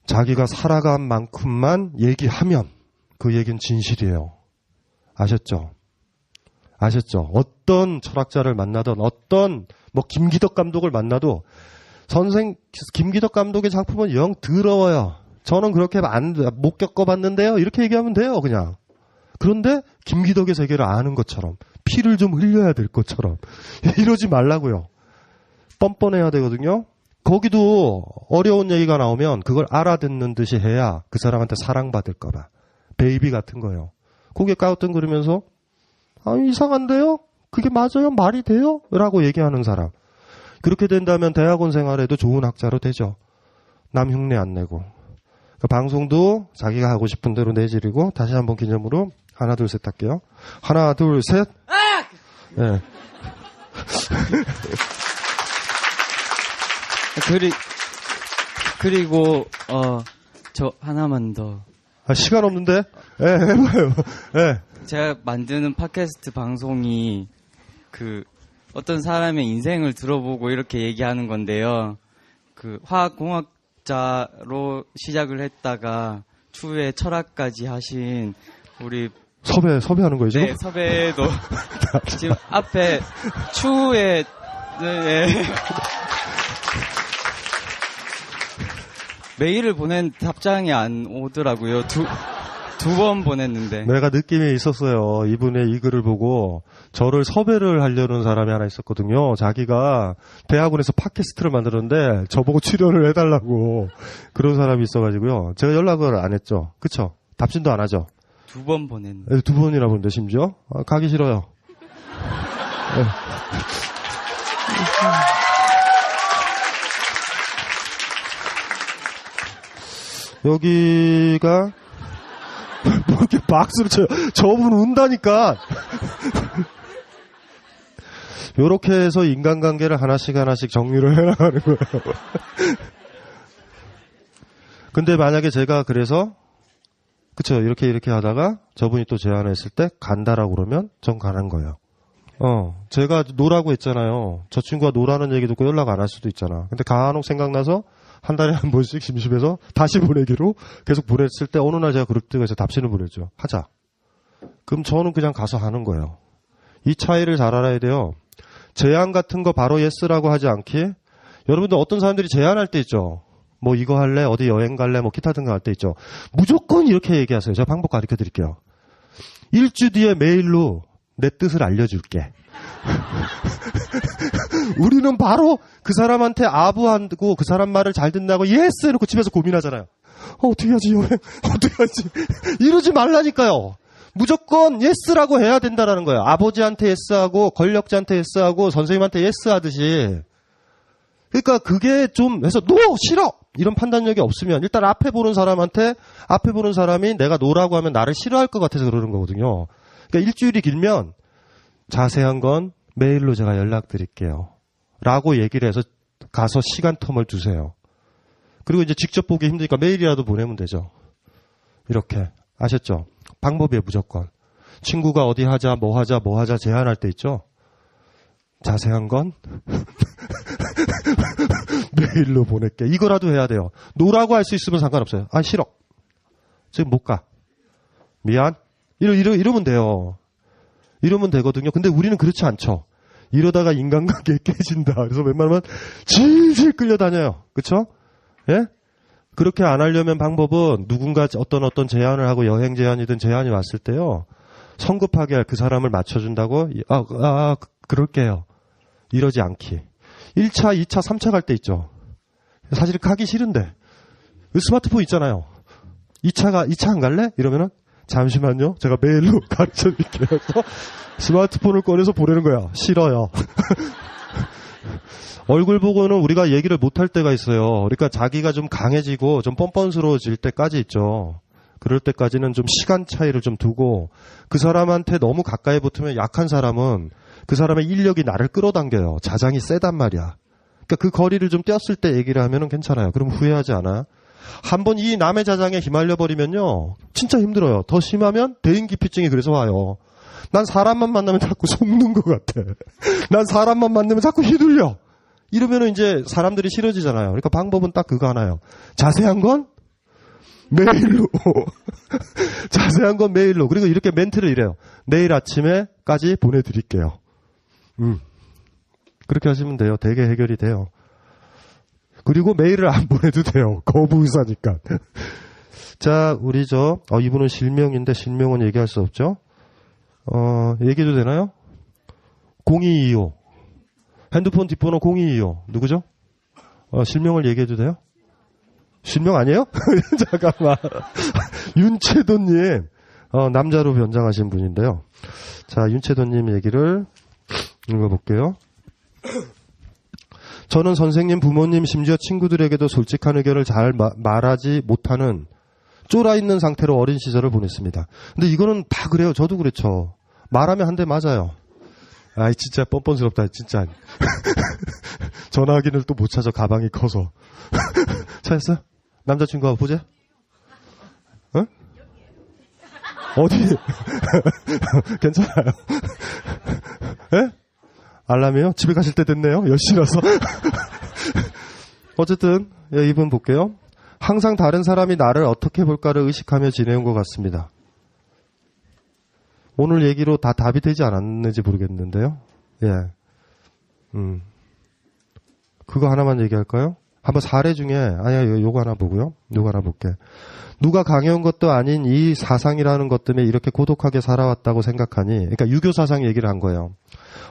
자기가 살아간 만큼만 얘기하면 그 얘기는 진실이에요. 아셨죠? 아셨죠? 어떤 철학자를 만나든 어떤 김기덕 감독을 만나도 김기덕 감독의 작품은 영 더러워요. 저는 그렇게 못 겪어봤는데요. 이렇게 얘기하면 돼요. 그냥. 그런데 김기덕의 세계를 아는 것처럼 피를 좀 흘려야 될 것처럼 이러지 말라고요. 뻔뻔해야 되거든요. 거기도 어려운 얘기가 나오면 그걸 알아듣는 듯이 해야 그 사람한테 사랑받을까 봐. 베이비 같은 거예요. 고개 까우뚱거리면서 이상한데요? 그게 맞아요? 말이 돼요? 라고 얘기하는 사람. 그렇게 된다면 대학원 생활에도 좋은 학자로 되죠. 남 흉내 안 내고. 그러니까 방송도 자기가 하고 싶은 대로 내지르고 다시 한번 기념으로 하나 둘 셋 할게요. 하나 둘 셋. 네. 그리고 저 하나만 더. 시간 없는데? 예, 해봐요. 예. 제가 만드는 팟캐스트 방송이 어떤 사람의 인생을 들어보고 이렇게 얘기하는 건데요. 화학공학자로 시작을 했다가 추후에 철학까지 하신 우리 섭외하는 거죠? 네, 섭외도 지금 앞에 추후에 네. 메일을 보낸 답장이 안 오더라고요. 두 번 보냈는데. 내가 느낌이 있었어요. 이분의 이 글을 보고 저를 섭외를 하려는 사람이 하나 있었거든요. 자기가 대학원에서 팟캐스트를 만들었는데 저보고 출연을 해달라고 그런 사람이 있어가지고요. 제가 연락을 안 했죠. 그쵸? 답신도 안 하죠. 2번 보냈는데. 2번이나 보는데 심지어? 가기 싫어요. 네. 여기가 뭐 이렇게 박수를 쳐요. 저분 운다니까. 요렇게 해서 인간관계를 하나씩 정리를 해나가는 거예요. 근데 만약에 제가 그래서 그쵸 이렇게 하다가 저분이 또 제안했을 때 간다라고 그러면 전 가는 거예요. 제가 노라고 했잖아요. 저 친구가 노라는 얘기 듣고 연락 안 할 수도 있잖아. 근데 간혹 생각나서 한 달에 한 번씩 심심해서 다시 보내기로 계속 보냈을 때 어느 날 제가 그룹에서 답신을 보냈죠. 하자. 그럼 저는 그냥 가서 하는 거예요. 이 차이를 잘 알아야 돼요. 제안 같은 거 바로 예스라고 하지 않기. 여러분들 어떤 사람들이 제안할 때 있죠. 뭐 이거 할래? 어디 여행 갈래? 뭐 기타 등등 할 때 있죠. 무조건 이렇게 얘기하세요. 제가 방법 가르쳐 드릴게요. 일주 뒤에 메일로 내 뜻을 알려줄게. 우리는 바로 그 사람한테 아부하고 그 사람 말을 잘 듣는다고 예스 해놓고 집에서 고민하잖아요. 어떻게 하지 여행? 어떻게 하지? 이러지 말라니까요. 무조건 예스라고 해야 된다라는 거예요. 아버지한테 예스하고 권력자한테 예스하고 선생님한테 예스하듯이. 그러니까 그게 좀 해서 노! 싫어! 이런 판단력이 없으면 일단 앞에 보는 사람이 내가 노라고 하면 나를 싫어할 것 같아서 그러는 거거든요. 그러니까 일주일이 길면 자세한 건 메일로 제가 연락드릴게요. 라고 얘기를 해서 가서 시간 텀을 두세요. 그리고 이제 직접 보기 힘드니까 메일이라도 보내면 되죠. 이렇게. 아셨죠? 방법이에요, 무조건. 친구가 어디 하자, 뭐 하자 제안할 때 있죠? 자세한 건 메일로 보낼게. 이거라도 해야 돼요. 노라고 할 수 있으면 상관없어요. 싫어. 지금 못 가. 미안. 이러면 돼요. 이러면 되거든요. 근데 우리는 그렇지 않죠. 이러다가 인간관계 깨진다. 그래서 웬만하면 질질 끌려다녀요. 그쵸? 예? 그렇게 안 하려면 방법은 누군가 어떤 제안을 하고 여행 제안이든 제안이 왔을 때요. 성급하게 그 사람을 맞춰준다고 그럴게요. 이러지 않기. 1차, 2차, 3차 갈 때 있죠. 사실 가기 싫은데 스마트폰 있잖아요. 2차 안 갈래? 이러면은 잠시만요. 제가 메일로 가르쳐드릴게요. 스마트폰을 꺼내서 보내는 거야. 싫어요. 얼굴 보고는 우리가 얘기를 못할 때가 있어요. 그러니까 자기가 좀 강해지고 좀 뻔뻔스러워질 때까지 있죠. 그럴 때까지는 좀 시간 차이를 좀 두고 그 사람한테 너무 가까이 붙으면 약한 사람은 그 사람의 인력이 나를 끌어당겨요. 자장이 세단 말이야. 그러니까 그 거리를 좀 떼었을 때 얘기를 하면은 괜찮아요. 그럼 후회하지 않아. 한번 이 남의 자장에 휘말려 버리면요. 진짜 힘들어요. 더 심하면 대인기피증이 그래서 와요. 난 사람만 만나면 자꾸 속는 것 같아. 난 사람만 만나면 자꾸 휘둘려. 이러면은 이제 사람들이 싫어지잖아요. 그러니까 방법은 딱 그거 하나요. 자세한 건 메일로. 자세한 건 메일로. 그리고 이렇게 멘트를 이래요. 내일 아침에까지 보내드릴게요. 그렇게 하시면 돼요. 되게 해결이 돼요. 그리고 메일을 안 보내도 돼요. 거부 의사니까. 자, 우리 이분은 실명인데 실명은 얘기할 수 없죠? 얘기해도 되나요? 0225. 핸드폰 뒷번호 0225. 누구죠? 실명을 얘기해도 돼요? 실명 아니에요? 잠깐만. 윤채도님. 남자로 변장하신 분인데요. 자, 윤채도님 얘기를 읽어볼게요. 저는 선생님, 부모님, 심지어 친구들에게도 솔직한 의견을 잘 말하지 못하는 쫄아있는 상태로 어린 시절을 보냈습니다. 근데 이거는 다 그래요. 저도 그렇죠. 말하면 한 대 맞아요. 아이, 진짜 뻔뻔스럽다, 진짜. 전화기를 또 못 찾아, 가방이 커서. 찾았어요? 남자친구하고 보자? 어? 어디? 괜찮아요. 예? 알람이요? 집에 가실 때 됐네요. 10시라서. 어쨌든, 이분 볼게요. 항상 다른 사람이 나를 어떻게 볼까를 의식하며 지내온 것 같습니다. 오늘 얘기로 다 답이 되지 않았는지 모르겠는데요. 예. 그거 하나만 얘기할까요? 한번 사례 중에, 요거 하나 보고요. 요거 하나 볼게. 누가 강요한 것도 아닌 이 사상이라는 것 때문에 이렇게 고독하게 살아왔다고 생각하니, 그러니까 유교 사상 얘기를 한 거예요.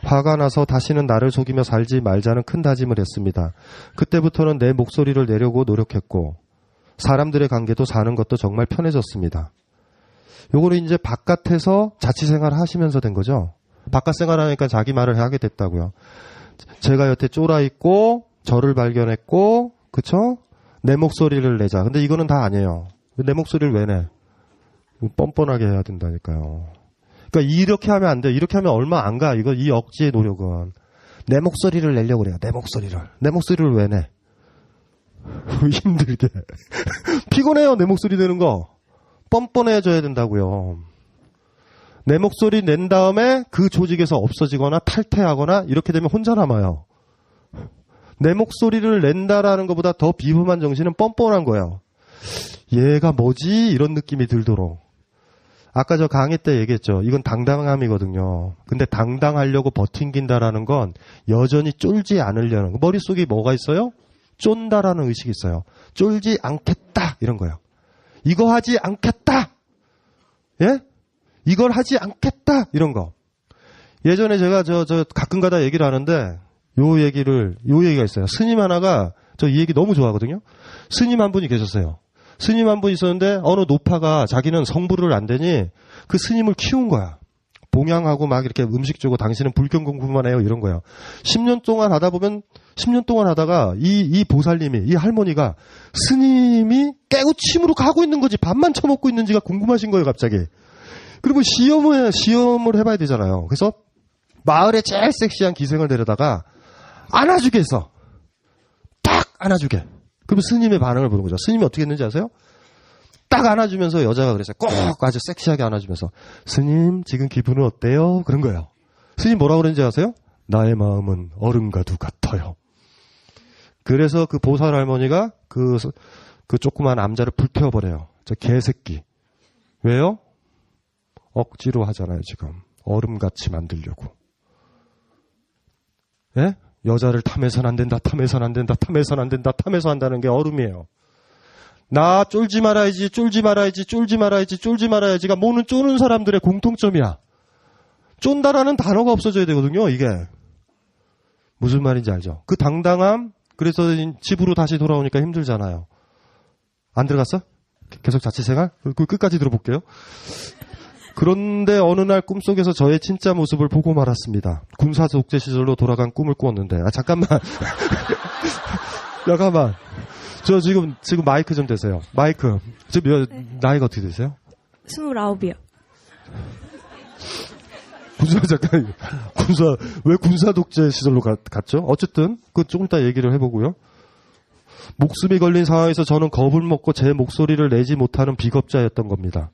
화가 나서 다시는 나를 속이며 살지 말자는 큰 다짐을 했습니다. 그때부터는 내 목소리를 내려고 노력했고, 사람들의 관계도 사는 것도 정말 편해졌습니다. 요거는 이제 바깥에서 자취생활 하시면서 된 거죠. 바깥 생활하니까 자기 말을 하게 됐다고요. 제가 여태 쫄아있고, 저를 발견했고, 그쵸? 내 목소리를 내자. 근데 이거는 다 아니에요. 내 목소리를 왜 내? 뻔뻔하게 해야 된다니까요. 그러니까 이렇게 하면 안 돼. 이렇게 하면 얼마 안 가. 이 억지의 노력은. 내 목소리를 내려고 그래요. 내 목소리를 왜 내? 힘들게. 피곤해요. 내 목소리 내는 거. 뻔뻔해져야 된다고요. 내 목소리 낸 다음에 그 조직에서 없어지거나 탈퇴하거나 이렇게 되면 혼자 남아요. 내 목소리를 낸다라는 것보다 더 비범한 정신은 뻔뻔한 거예요. 얘가 뭐지? 이런 느낌이 들도록. 아까 저 강의 때 얘기했죠. 이건 당당함이거든요. 근데 당당하려고 버팅긴다라는 건 여전히 쫄지 않으려는 거. 머릿속에 뭐가 있어요? 쫀다라는 의식이 있어요. 쫄지 않겠다 이런 거예요. 이거 하지 않겠다. 예? 이걸 하지 않겠다 이런 거. 예전에 제가 저 가끔가다 얘기를 하는데 요 얘기가 있어요. 스님 하나가 저 이 얘기 너무 좋아하거든요. 스님 한 분이 계셨어요. 스님 한 분 있었는데 어느 노파가 자기는 성불을 안 되니 그 스님을 키운 거야. 봉양하고 막 이렇게 음식 주고 당신은 불경 공부만 해요 이런 거예요. 10년 동안 하다가 이 보살님이 이 할머니가 스님이 깨우침으로 가고 있는 거지 밥만 처먹고 있는지가 궁금하신 거예요 갑자기. 그리고 시험을 해봐야 되잖아요. 그래서 마을에 제일 섹시한 기생을 데려다가 안아주게 했어. 딱 안아주게. 그럼 스님의 반응을 보는 거죠. 스님이 어떻게 했는지 아세요? 딱 안아주면서 여자가 그랬어요. 꼭 아주 섹시하게 안아주면서 스님 지금 기분은 어때요? 그런 거예요. 스님 뭐라고 그랬는지 아세요? 나의 마음은 얼음과도 같아요. 그래서 그 보살 할머니가 그 조그만 남자를 불태워버려요. 저 개새끼. 왜요? 억지로 하잖아요 지금. 얼음같이 만들려고. 예? 여자를 탐해선 안 된다. 탐해서 한다는 게 얼음이에요. 나 쫄지 말아야지가 뭐는 쪼는 사람들의 공통점이야. 쫀다라는 단어가 없어져야 되거든요, 이게. 무슨 말인지 알죠? 그 당당함, 그래서 집으로 다시 돌아오니까 힘들잖아요. 안 들어갔어? 계속 자취생활? 그 끝까지 들어볼게요. 그런데 어느 날 꿈속에서 저의 진짜 모습을 보고 말았습니다. 군사 독재 시절로 돌아간 꿈을 꾸었는데. 잠깐만. 잠깐만. 저 지금 마이크 좀 대세요. 마이크. 지금 나이가 어떻게 되세요? 29이요. 왜 군사 독재 시절로 갔죠? 어쨌든, 조금 이따 얘기를 해보고요. 목숨이 걸린 상황에서 저는 겁을 먹고 제 목소리를 내지 못하는 비겁자였던 겁니다.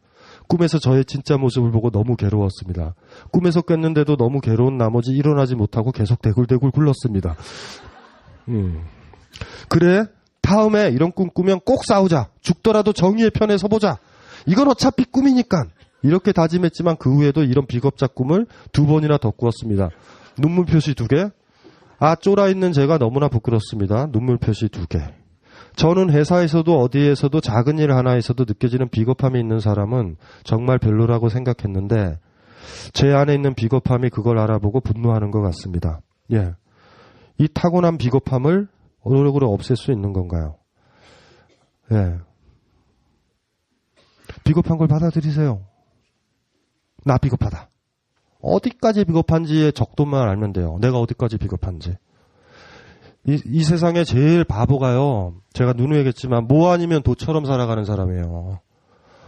꿈에서 저의 진짜 모습을 보고 너무 괴로웠습니다. 꿈에서 깼는데도 너무 괴로운 나머지 일어나지 못하고 계속 대굴대굴 굴렀습니다. 그래, 다음에 이런 꿈 꾸면 꼭 싸우자. 죽더라도 정의의 편에 서보자. 이건 어차피 꿈이니까. 이렇게 다짐했지만 그 후에도 이런 비겁자 꿈을 2번이나 더 꾸었습니다. 눈물 표시 2개. 쫄아있는 제가 너무나 부끄럽습니다. 눈물 표시 2개. 저는 회사에서도 어디에서도 작은 일 하나에서도 느껴지는 비겁함이 있는 사람은 정말 별로라고 생각했는데 제 안에 있는 비겁함이 그걸 알아보고 분노하는 것 같습니다. 예, 이 타고난 비겁함을 노력으로 없앨 수 있는 건가요? 예, 비겁한 걸 받아들이세요. 나 비겁하다. 어디까지 비겁한지의 적도만 알면 돼요. 내가 어디까지 비겁한지. 이 세상에 제일 바보가요. 제가 누누이 얘기했지만 뭐 아니면 도처럼 살아가는 사람이에요.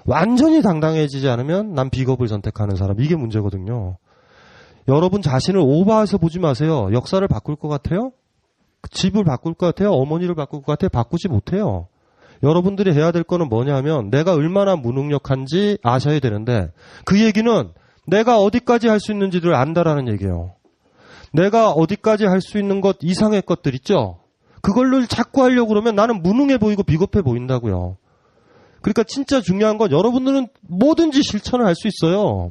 완전히 당당해지지 않으면 난 비겁을 선택하는 사람. 이게 문제거든요. 여러분 자신을 오버해서 보지 마세요. 역사를 바꿀 것 같아요? 집을 바꿀 것 같아요? 어머니를 바꿀 것 같아요? 바꾸지 못해요. 여러분들이 해야 될 거는 뭐냐면 내가 얼마나 무능력한지 아셔야 되는데 그 얘기는 내가 어디까지 할 수 있는지를 안다라는 얘기예요. 내가 어디까지 할 수 있는 것 이상의 것들 있죠? 그걸로 자꾸 하려고 그러면 나는 무능해 보이고 비겁해 보인다고요. 그러니까 진짜 중요한 건 여러분들은 뭐든지 실천을 할 수 있어요.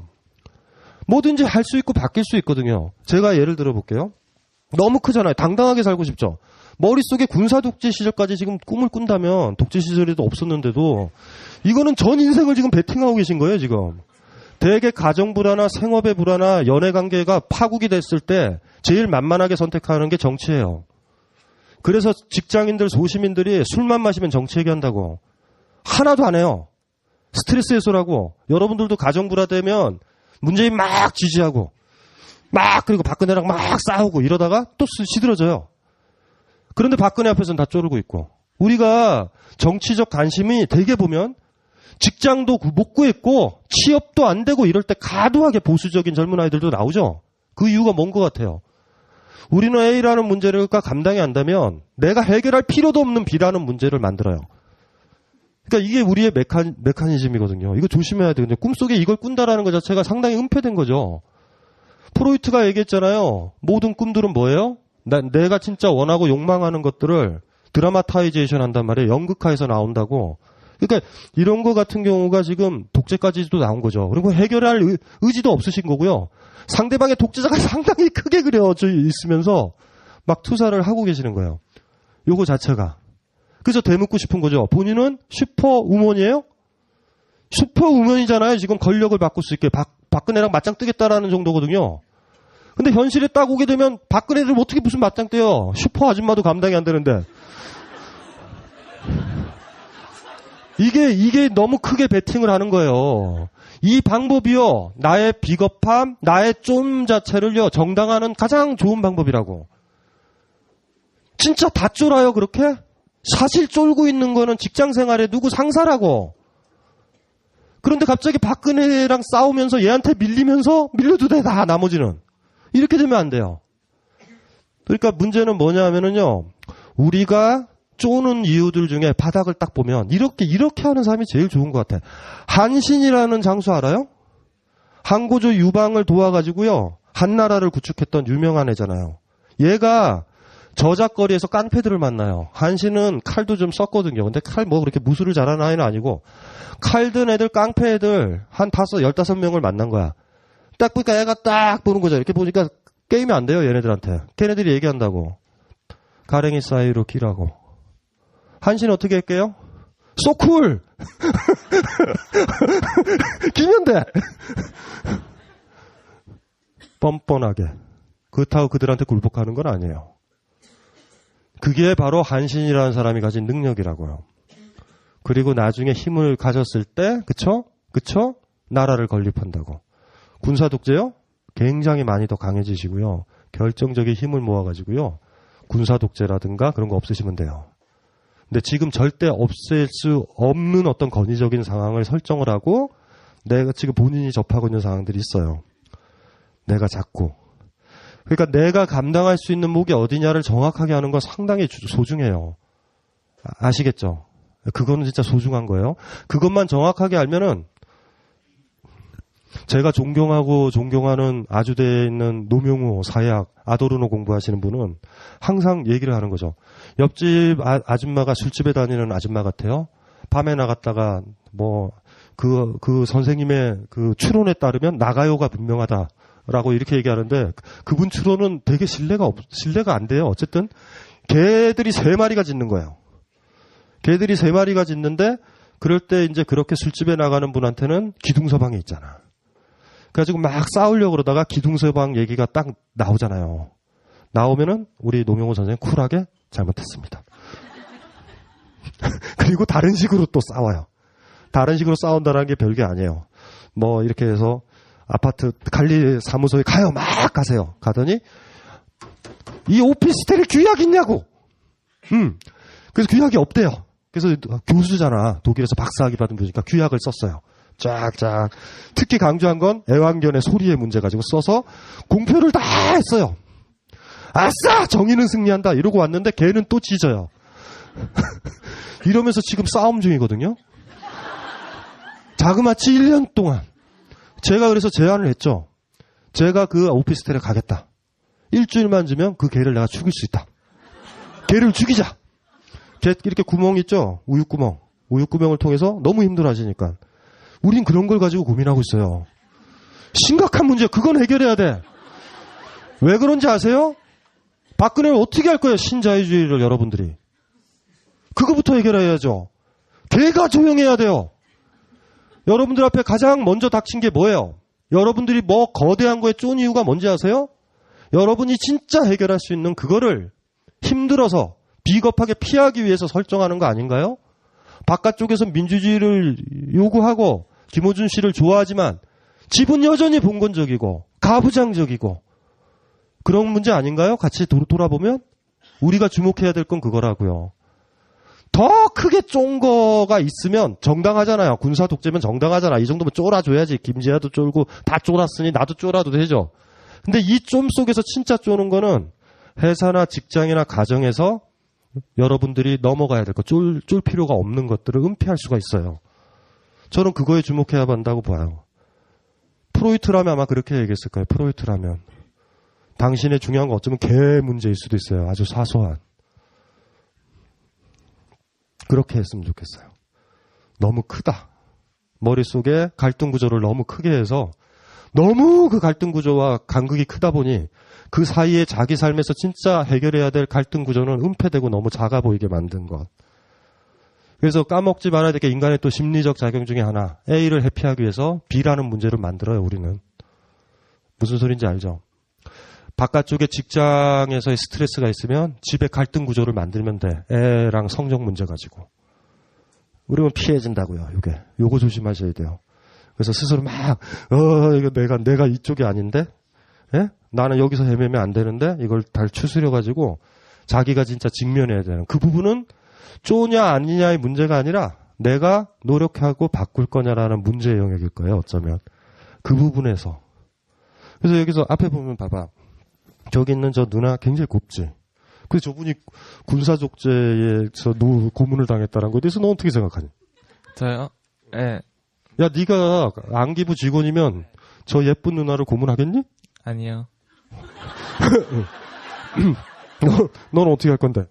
뭐든지 할 수 있고 바뀔 수 있거든요. 제가 예를 들어 볼게요. 너무 크잖아요. 당당하게 살고 싶죠. 머릿속에 군사 독재 시절까지 지금 꿈을 꾼다면 독재 시절에도 없었는데도 이거는 전 인생을 지금 베팅하고 계신 거예요, 지금. 대개 가정 불화나 생업의 불화나 연애 관계가 파국이 됐을 때 제일 만만하게 선택하는 게 정치예요. 그래서 직장인들, 소시민들이 술만 마시면 정치 얘기한다고. 하나도 안 해요. 스트레스 해소라고. 여러분들도 가정 불화 되면 문재인 막 지지하고 막 그리고 박근혜랑 막 싸우고 이러다가 또 시들어져요. 그런데 박근혜 앞에서는 다 쪼르고 있고. 우리가 정치적 관심이 되게 보면 직장도 못 구했고 취업도 안 되고 이럴 때 과도하게 보수적인 젊은 아이들도 나오죠. 그 이유가 뭔 것 같아요? 우리는 A라는 문제를 감당이 안 되면 내가 해결할 필요도 없는 B라는 문제를 만들어요. 그러니까 이게 우리의 메커니즘이거든요. 이거 조심해야 되거든요. 꿈속에 이걸 꾼다라는 것 자체가 상당히 은폐된 거죠. 프로이트가 얘기했잖아요. 모든 꿈들은 뭐예요? 내가 진짜 원하고 욕망하는 것들을 드라마타이제이션 한단 말이에요. 연극화해서 나온다고. 그러니까 이런 거 같은 경우가 지금 독재까지도 나온 거죠. 그리고 해결할 의지도 없으신 거고요. 상대방의 독재자가 상당히 크게 그려져 있으면서 막 투사를 하고 계시는 거예요. 요거 자체가. 그래서 되묻고 싶은 거죠. 본인은 슈퍼우먼이에요? 슈퍼우먼이잖아요. 지금 권력을 바꿀 수 있게. 박근혜랑 맞짱 뜨겠다라는 정도거든요. 근데 현실에 딱 오게 되면 박근혜를 어떻게 무슨 맞짱 떠요? 슈퍼 아줌마도 감당이 안 되는데. 이게 너무 크게 베팅을 하는 거예요. 이 방법이요. 나의 비겁함, 나의 쫌 자체를요. 정당화하는 가장 좋은 방법이라고. 진짜 다 쫄아요, 그렇게? 사실 쫄고 있는 거는 직장 생활에 누구 상사라고. 그런데 갑자기 박근혜랑 싸우면서 얘한테 밀리면서 밀려도 돼, 다 나머지는. 이렇게 되면 안 돼요. 그러니까 문제는 뭐냐면은요. 우리가 쪼는 이유들 중에 바닥을 딱 보면 이렇게 하는 사람이 제일 좋은 것 같아. 한신이라는 장수 알아요? 항고조 유방을 도와가지고요. 한나라를 구축했던 유명한 애잖아요. 얘가 저작거리에서 깡패들을 만나요. 한신은 칼도 좀 썼거든요. 근데 칼 뭐 그렇게 무술을 잘하는 아이는 아니고 칼 든 애들, 깡패 애들 한 15명을 만난 거야. 딱 보니까 애가 딱 보는 거죠. 이렇게 보니까 게임이 안 돼요, 얘네들한테. 걔네들이 얘기한다고. 가랭이 사이로 키라고. 한신 어떻게 할게요? 소쿨! 기면 돼! 뻔뻔하게. 그렇다고 그들한테 굴복하는 건 아니에요. 그게 바로 한신이라는 사람이 가진 능력이라고요. 그리고 나중에 힘을 가졌을 때, 그쵸? 나라를 건립한다고. 군사독재요? 굉장히 많이 더 강해지시고요. 결정적인 힘을 모아가지고요. 군사독재라든가 그런 거 없으시면 돼요. 근데 지금 절대 없앨 수 없는 어떤 권위적인 상황을 설정을 하고 내가 지금 본인이 접하고 있는 상황들이 있어요. 내가 잡고. 그러니까 내가 감당할 수 있는 목이 어디냐를 정확하게 하는 건 상당히 소중해요. 아시겠죠? 그거는 진짜 소중한 거예요. 그것만 정확하게 알면은 제가 존경하는 아주대에 있는 노명우, 사약, 아도르노 공부하시는 분은 항상 얘기를 하는 거죠. 옆집 아줌마가 술집에 다니는 아줌마 같아요. 밤에 나갔다가 그 선생님의 그 추론에 따르면 나가요가 분명하다라고 이렇게 얘기하는데 그분 추론은 되게 신뢰가 안 돼요. 어쨌든 개들이 3마리가 짖는 거예요. 개들이 3마리가 짖는데 그럴 때 이제 그렇게 술집에 나가는 분한테는 기둥서방이 있잖아. 그래가지고 막 싸우려고 그러다가 기둥서방 얘기가 딱 나오잖아요. 나오면은 우리 노명호 선생님 쿨하게 잘못했습니다. 그리고 다른 식으로 또 싸워요. 다른 식으로 싸운다는 게 별게 아니에요. 뭐 이렇게 해서 아파트 관리 사무소에 가요. 막 가세요. 가더니 이 오피스텔에 규약이 있냐고. 그래서 규약이 없대요. 그래서 교수잖아. 독일에서 박사학위 받은 분이니까 규약을 썼어요. 쫙쫙. 특히 강조한 건 애완견의 소리의 문제 가지고 써서 공표를 다 했어요. 아싸! 정의는 승리한다. 이러고 왔는데 걔는 또 짖어요. 이러면서 지금 싸움 중이거든요. 자그마치 1년 동안. 제가 그래서 제안을 했죠. 제가 그 오피스텔에 가겠다. 일주일만 주면 그 개를 내가 죽일 수 있다. 개를 죽이자. 개 이렇게 구멍 있죠? 우유구멍. 우유구멍을 통해서 너무 힘들어하시니까. 우린 그런 걸 가지고 고민하고 있어요. 심각한 문제, 그건 해결해야 돼. 왜 그런지 아세요? 박근혜를 어떻게 할 거예요? 신자유주의를 여러분들이. 그거부터 해결해야죠. 개가 조용해야 돼요. 여러분들 앞에 가장 먼저 닥친 게 뭐예요? 여러분들이 뭐 거대한 거에 쫀 이유가 뭔지 아세요? 여러분이 진짜 해결할 수 있는 그거를 힘들어서 비겁하게 피하기 위해서 설정하는 거 아닌가요? 바깥쪽에서 민주주의를 요구하고 김호준 씨를 좋아하지만 집은 여전히 봉건적이고 가부장적이고 그런 문제 아닌가요? 같이 돌아보면 우리가 주목해야 될 건 그거라고요. 더 크게 쫀 거가 있으면 정당하잖아요. 군사 독재면 정당하잖아. 이 정도면 쫄아줘야지. 김지아도 쫄고 다 쫄았으니 나도 쫄아도 되죠. 근데 이 쫌 속에서 진짜 쪼는 거는 회사나 직장이나 가정에서 여러분들이 넘어가야 될 것, 쫄 필요가 없는 것들을 은폐할 수가 있어요. 저는 그거에 주목해야 한다고 봐요. 프로이트라면 아마 그렇게 얘기했을 거예요. 프로이트라면. 당신의 중요한 건 어쩌면 개 문제일 수도 있어요. 아주 사소한. 그렇게 했으면 좋겠어요. 너무 크다. 머릿속에 갈등 구조를 너무 크게 해서 너무 그 갈등 구조와 간극이 크다 보니 그 사이에 자기 삶에서 진짜 해결해야 될 갈등 구조는 은폐되고 너무 작아 보이게 만든 것. 그래서 까먹지 말아야 될 게 인간의 또 심리적 작용 중에 하나. A를 회피하기 위해서 B라는 문제를 만들어요, 우리는. 무슨 소린지 알죠? 바깥쪽에 직장에서의 스트레스가 있으면 집에 갈등 구조를 만들면 돼. 애랑 성적 문제 가지고. 그러면 피해진다고요, 요거 조심하셔야 돼요. 그래서 스스로 막, 이거 내가 이쪽이 아닌데? 예? 나는 여기서 헤매면 안 되는데? 이걸 잘 추스려가지고 자기가 진짜 직면해야 되는. 그 부분은 쪼냐 아니냐의 문제가 아니라 내가 노력하고 바꿀 거냐라는 문제의 영역일 거예요, 어쩌면. 그 부분에서. 그래서 여기서 앞에 보면 봐봐. 저기 있는 저 누나 굉장히 곱지. 그래서 저분이 군사독재에서 고문을 당했다는 거에 대해서 너 어떻게 생각하니? 저요? 예. 야, 네가 안기부 직원이면 저 예쁜 누나를 고문하겠니? 아니요. 넌 어떻게 할 건데?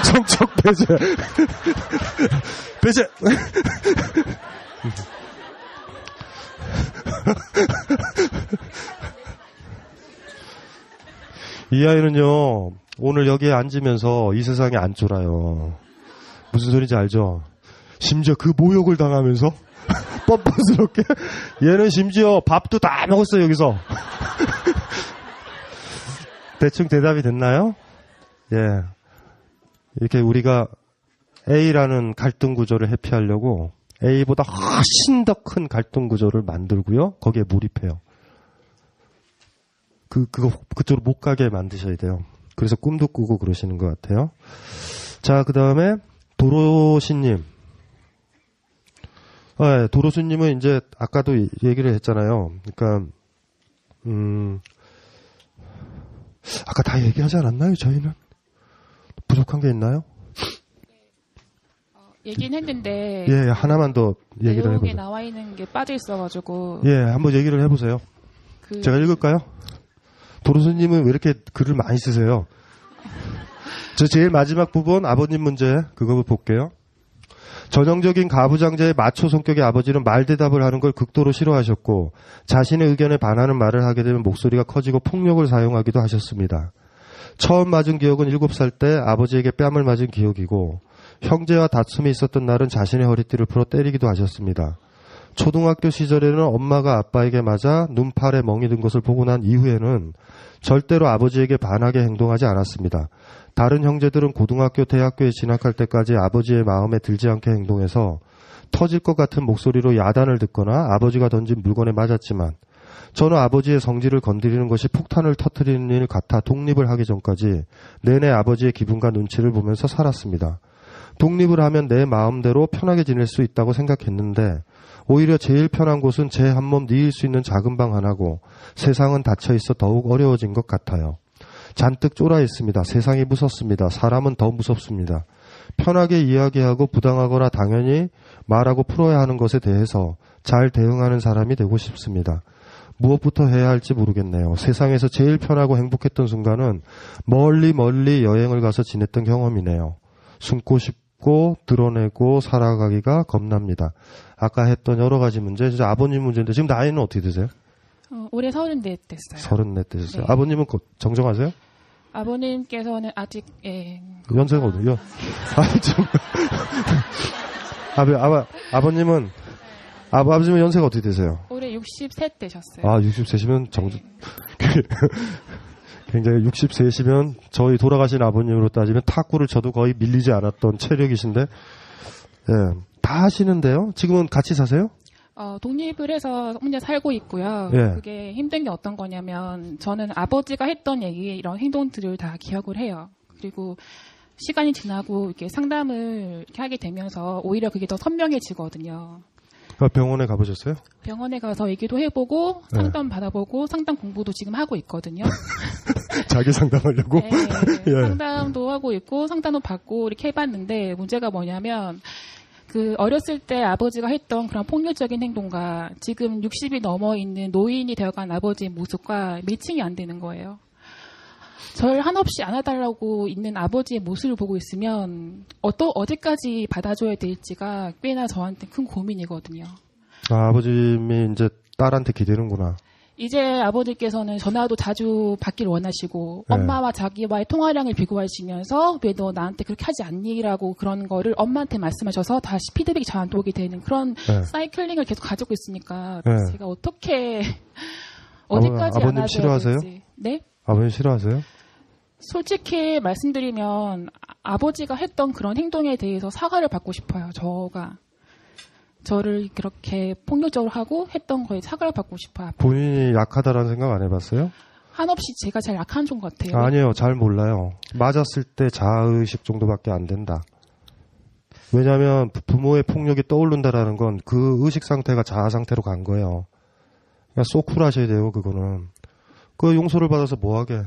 성적 배제. 배제. 이 아이는요, 오늘 여기에 앉으면서 이 세상에 안 쫄아요. 무슨 소리인지 알죠? 심지어 그 모욕을 당하면서 뻔뻔스럽게 얘는 심지어 밥도 다 먹었어요, 여기서. 대충 대답이 됐나요? 예. 이렇게 우리가 A라는 갈등 구조를 회피하려고 A보다 훨씬 더 큰 갈등 구조를 만들고요. 거기에 몰입해요. 그쪽으로 못 가게 만드셔야 돼요. 그래서 꿈도 꾸고 그러시는 것 같아요. 자, 그 다음에 도로시님. 네, 도로시님은 이제 아까도 얘기를 했잖아요. 그러니까 아까 다 얘기하지 않았나요? 저희는 부족한 게 있나요? 얘기는 했는데 예, 하나만 더 얘기를 내용에 해보세요. 나와 있는 게 빠져 있어가지고 예, 한번 얘기를 해보세요. 제가 읽을까요? 도로수님은 왜 이렇게 글을 많이 쓰세요? 저 제일 마지막 부분 아버님 문제 그거 볼게요. 전형적인 가부장제의 마초 성격의 아버지는 말대답을 하는 걸 극도로 싫어하셨고 자신의 의견에 반하는 말을 하게 되면 목소리가 커지고 폭력을 사용하기도 하셨습니다. 처음 맞은 기억은 7살 때 아버지에게 뺨을 맞은 기억이고 형제와 다툼이 있었던 날은 자신의 허리띠를 풀어 때리기도 하셨습니다. 초등학교 시절에는 엄마가 아빠에게 맞아 눈팔에 멍이 든 것을 보고 난 이후에는 절대로 아버지에게 반하게 행동하지 않았습니다. 다른 형제들은 고등학교, 대학교에 진학할 때까지 아버지의 마음에 들지 않게 행동해서 터질 것 같은 목소리로 야단을 듣거나 아버지가 던진 물건에 맞았지만 저는 아버지의 성질을 건드리는 것이 폭탄을 터뜨리는 일 같아 독립을 하기 전까지 내내 아버지의 기분과 눈치를 보면서 살았습니다. 독립을 하면 내 마음대로 편하게 지낼 수 있다고 생각했는데 오히려 제일 편한 곳은 제 한 몸 뉘일 수 있는 작은 방 하나고 세상은 닫혀 있어 더욱 어려워진 것 같아요. 잔뜩 쫄아 있습니다. 세상이 무섭습니다. 사람은 더 무섭습니다. 편하게 이야기하고 부당하거나 당연히 말하고 풀어야 하는 것에 대해서 잘 대응하는 사람이 되고 싶습니다. 무엇부터 해야 할지 모르겠네요. 세상에서 제일 편하고 행복했던 순간은 멀리 여행을 가서 지냈던 경험이네요. 숨고 싶고 드러내고 살아가기가 겁납니다. 아까 했던 여러 가지 문제, 진짜 아버님 문제인데 지금 나이는 어떻게 되세요? 올해 34 됐어요. 34 되셨어요. 네. 아버님은 정정하세요? 아버님께서는 아직 연세가 어디요? 아버님은 아버님은 연세가 어떻게 되세요? 올해 63 되셨어요. 아, 63시면 굉장히 63시면 저희 돌아가신 아버님으로 따지면 탁구를 쳐도 거의 밀리지 않았던 체력이신데, 예, 다 하시는데요. 지금은 같이 사세요? 독립을 해서 혼자 살고 있고요. 예. 그게 힘든 게 어떤 거냐면 저는 아버지가 했던 얘기 이런 행동들을 다 기억을 해요. 그리고 시간이 지나고 이렇게 상담을 이렇게 하게 되면서 오히려 그게 더 선명해지거든요. 병원에 가보셨어요? 병원에 가서 얘기도 해보고 상담 받아보고 상담 공부도 지금 하고 있거든요. 자기 상담하려고? 네, 예. 상담도 하고 있고 상담도 받고 이렇게 해봤는데 문제가 뭐냐면 그 어렸을 때 아버지가 했던 그런 폭력적인 행동과 지금 60이 넘어 있는 노인이 되어간 아버지의 모습과 매칭이 안 되는 거예요. 절 한없이 안아달라고 있는 아버지의 모습을 보고 있으면 어디까지 받아줘야 될지가 꽤나 저한테 큰 고민이거든요. 아, 아버님이 이제 딸한테 기대는구나. 이제 아버지께서는 전화도 자주 받길 원하시고 네. 엄마와 자기와의 통화량을 비교하시면서 왜 너 나한테 그렇게 하지 않니?라고 그런 거를 엄마한테 말씀하셔서 다시 피드백이 저한테 오게 되는 그런 사이클링을 계속 가지고 있으니까 제가 어떻게 어디까지 아버님 안아줘야 싫어하세요? 될지. 네? 아버님 싫어하세요? 솔직히 말씀드리면 아버지가 했던 그런 행동에 대해서 사과를 받고 싶어요. 저를 그렇게 폭력적으로 하고 했던 거에 사과를 받고 싶어요. 본인이 약하다라는 생각 안 해봤어요? 한없이 제가 제일 약한 종 같아요. 아니에요. 잘 몰라요. 맞았을 때 자아의식 정도밖에 안 된다. 왜냐하면 부모의 폭력이 떠오른다라는 건 그 의식 상태가 자아 상태로 간 거예요. 그냥 쏙 쿨하셔야 돼요. 그거는. 그 용서를 받아서 뭐하게.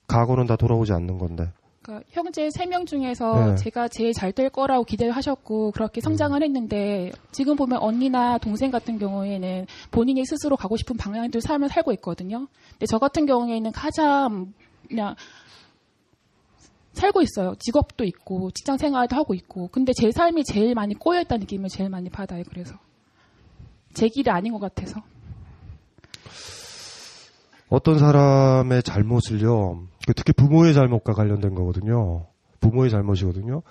과거는 다 돌아오지 않는 건데. 그러니까 형제 3명 중에서 제가 제일 잘 될 거라고 기대를 하셨고 그렇게 성장을 했는데 지금 보면 언니나 동생 같은 경우에는 본인이 스스로 가고 싶은 방향대로 삶을 살고 있거든요. 근데 저 같은 경우에는 가장 그냥 살고 있어요. 직업도 있고 직장 생활도 하고 있고 근데 제 삶이 제일 많이 꼬여있다는 느낌을 제일 많이 받아요. 그래서 제 길이 아닌 것 같아서. 어떤 사람의 잘못을요, 특히 부모의 잘못과 관련된 거거든요. 부모의 잘못이거든요.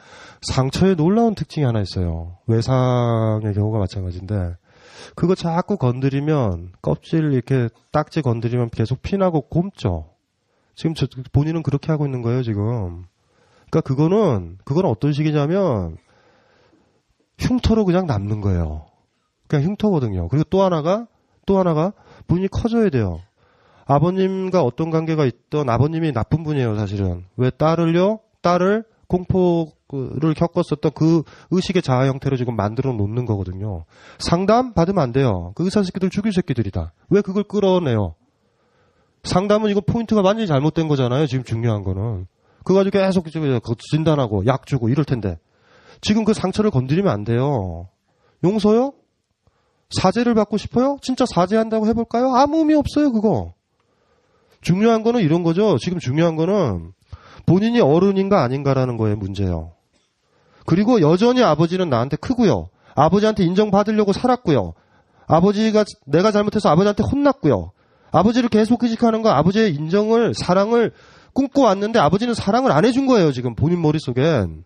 상처에 놀라운 특징이 하나 있어요. 외상의 경우가 마찬가지인데, 그거 자꾸 건드리면, 껍질 이렇게 딱지 건드리면 계속 피나고 곪죠. 지금 본인은 그렇게 하고 있는 거예요, 지금. 그러니까 그거는 어떤 식이냐면, 흉터로 그냥 남는 거예요. 그냥 흉터거든요. 그리고 또 하나가 본인이 커져야 돼요. 아버님과 어떤 관계가 있던 아버님이 나쁜 분이에요, 사실은. 왜 딸을 공포를 겪었었던 그 의식의 자아 형태로 지금 만들어 놓는 거거든요. 상담 받으면 안 돼요. 그 의사 새끼들 죽일 새끼들이다. 왜 그걸 끌어내요? 상담은 이거 포인트가 완전히 잘못된 거잖아요, 지금 중요한 거는. 그거 가지고 계속 진단하고 약 주고 이럴 텐데. 지금 그 상처를 건드리면 안 돼요. 용서요? 사죄를 받고 싶어요? 진짜 사죄한다고 해볼까요? 아무 의미 없어요, 그거. 중요한 거는 이런 거죠. 지금 중요한 거는 본인이 어른인가 아닌가라는 거에 문제예요. 그리고 여전히 아버지는 나한테 크고요. 아버지한테 인정받으려고 살았고요. 아버지가 내가 잘못해서 아버지한테 혼났고요. 아버지를 계속 의식하는 건 아버지의 인정을, 사랑을 꿈꿔왔는데 아버지는 사랑을 안 해준 거예요, 지금 본인 머릿속엔.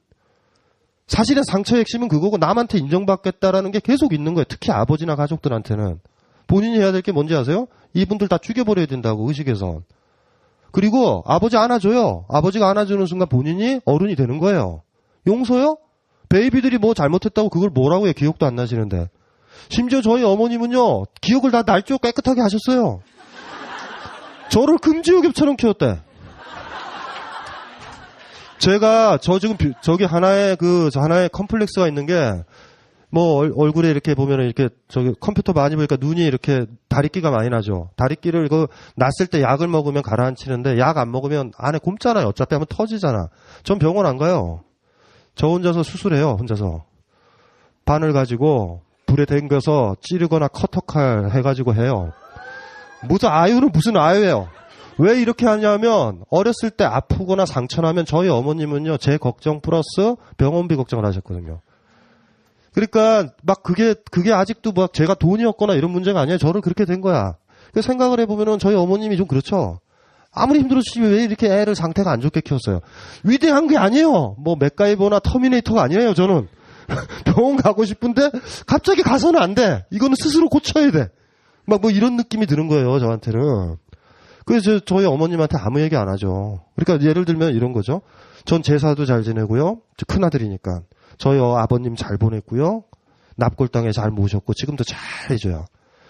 사실은 상처의 핵심은 그거고 남한테 인정받겠다라는 게 계속 있는 거예요. 특히 아버지나 가족들한테는. 본인이 해야 될 게 뭔지 아세요? 이분들 다 죽여버려야 된다고, 의식에선. 그리고 아버지 안아줘요. 아버지가 안아주는 순간 본인이 어른이 되는 거예요. 용서요? 베이비들이 뭐 잘못했다고 그걸 뭐라고 해. 기억도 안 나시는데. 심지어 저희 어머님은요, 기억을 다 날조 깨끗하게 하셨어요. 저를 금지옥엽처럼 키웠대. 제가 지금 저기 하나의 컴플렉스가 있는 게, 뭐 얼굴에 이렇게 보면은 이렇게 저기 컴퓨터 많이 보니까 눈이 이렇게 다리끼가 많이 나죠. 다리끼를 났을 때 약을 먹으면 가라앉히는데 약 안 먹으면 안에 굼잖아요. 어차피 하면 터지잖아. 전 병원 안 가요. 저 혼자서 수술해요. 혼자서. 바늘 가지고 불에 댕겨서 찌르거나 커터칼 해가지고 해요. 무슨 아유예요. 왜 이렇게 하냐면 어렸을 때 아프거나 상처나면 저희 어머님은요, 제 걱정 플러스 병원비 걱정을 하셨거든요. 그러니까 막 그게 아직도 막 제가 돈이 없거나 이런 문제가 아니에요. 저를 그렇게 된 거야. 그 생각을 해보면은 저희 어머님이 좀 그렇죠. 아무리 힘들었지 왜 이렇게 애를 상태가 안 좋게 키웠어요. 위대한 게 아니에요. 뭐 맥가이버나 터미네이터가 아니에요. 저는 병원 가고 싶은데 갑자기 가서는 안 돼. 이거는 스스로 고쳐야 돼. 막 뭐 이런 느낌이 드는 거예요. 저한테는. 그래서 저희 어머님한테 아무 얘기 안 하죠. 그러니까 예를 들면 이런 거죠. 전 제사도 잘 지내고요. 큰아들이니까. 저희 아버님 잘 보냈고요. 납골당에 잘 모셨고 지금도 잘 해줘요.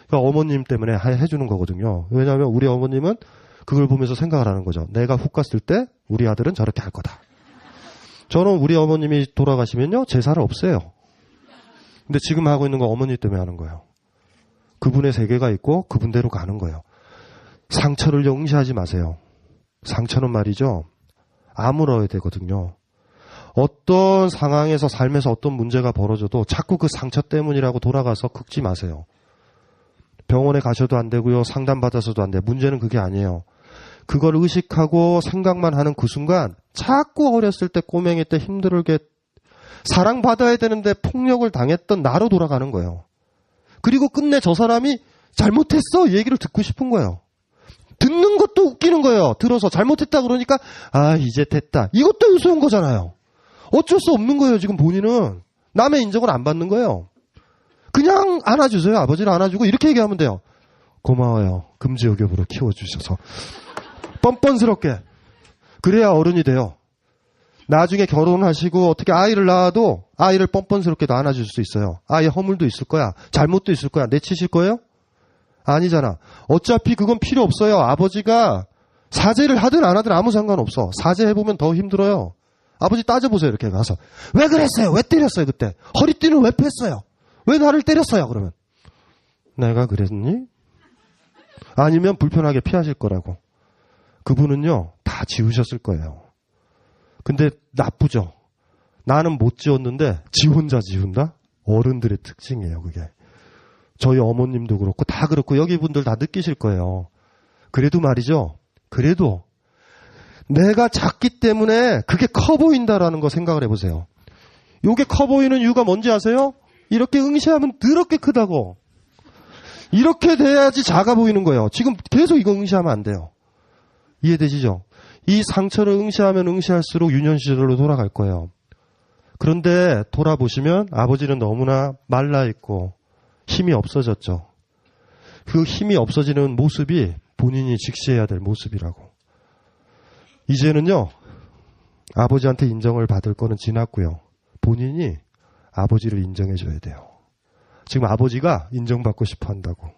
그러니까 어머님 때문에 해주는 거거든요. 왜냐하면 우리 어머님은 그걸 보면서 생각을 하는 거죠. 내가 훅 갔을 때 우리 아들은 저렇게 할 거다. 저는 우리 어머님이 돌아가시면요, 제사를 없애요. 근데 지금 하고 있는 건 어머니 때문에 하는 거예요. 그분의 세계가 있고 그분대로 가는 거예요. 상처를 영시하지 마세요. 상처는 말이죠, 아물어야 되거든요. 어떤 상황에서 삶에서 어떤 문제가 벌어져도 자꾸 그 상처 때문이라고 돌아가서 긁지 마세요. 병원에 가셔도 안 되고요. 상담받아서도 안 돼요. 문제는 그게 아니에요. 그걸 의식하고 생각만 하는 그 순간 자꾸 어렸을 때 꼬맹이 때 힘들게 사랑받아야 되는데 폭력을 당했던 나로 돌아가는 거예요. 그리고 끝내 저 사람이 잘못했어 이 얘기를 듣고 싶은 거예요. 듣는 것도 웃기는 거예요. 들어서 잘못했다 그러니까 이제 됐다. 이것도 우스운 거잖아요. 어쩔 수 없는 거예요. 지금 본인은 남의 인정을 안 받는 거예요. 그냥 안아주세요. 아버지를 안아주고 이렇게 얘기하면 돼요. 고마워요. 금지옥엽으로 키워주셔서. 뻔뻔스럽게. 그래야 어른이 돼요. 나중에 결혼하시고 어떻게 아이를 낳아도 아이를 뻔뻔스럽게 안아줄 수 있어요. 아이의 허물도 있을 거야. 잘못도 있을 거야. 내치실 거예요? 아니잖아. 어차피 그건 필요 없어요. 아버지가 사죄를 하든 안 하든 아무 상관없어. 사죄해보면 더 힘들어요. 아버지 따져보세요. 이렇게 가서. 왜 그랬어요? 왜 때렸어요? 그때. 허리띠는 왜 뺐어요? 왜 나를 때렸어요? 그러면. 내가 그랬니? 아니면 불편하게 피하실 거라고. 그분은요, 다 지우셨을 거예요. 근데 나쁘죠. 나는 못 지웠는데 지 혼자 지운다? 어른들의 특징이에요, 그게. 저희 어머님도 그렇고 다 그렇고 여기 분들 다 느끼실 거예요. 그래도 말이죠. 그래도 내가 작기 때문에 그게 커 보인다라는 거 생각을 해보세요. 이게 커 보이는 이유가 뭔지 아세요? 이렇게 응시하면 더럽게 크다고. 이렇게 돼야지 작아 보이는 거예요. 지금 계속 이거 응시하면 안 돼요. 이해되시죠? 이 상처를 응시하면 응시할수록 유년 시절로 돌아갈 거예요. 그런데 돌아보시면 아버지는 너무나 말라있고 힘이 없어졌죠. 그 힘이 없어지는 모습이 본인이 직시해야 될 모습이라고. 이제는요, 아버지한테 인정을 받을 거는 지났고요. 본인이 아버지를 인정해줘야 돼요. 지금 아버지가 인정받고 싶어 한다고.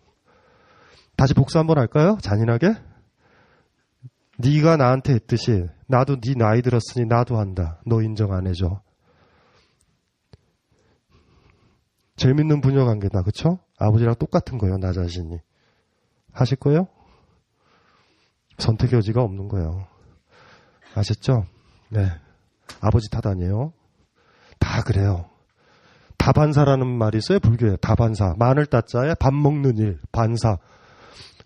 다시 복수 한번 할까요? 잔인하게? 네가 나한테 했듯이 나도 네 나이 들었으니 나도 한다. 너 인정 안 해줘. 재밌는 부녀 관계다. 그쵸? 아버지랑 똑같은 거예요. 나 자신이. 하실 거예요? 선택의 여지가 없는 거예요. 아셨죠? 네. 아버지 탓 아니에요. 다 그래요. 다반사라는 말이 있어요. 불교에. 다반사. 마늘 따자에 밥 먹는 일. 반사.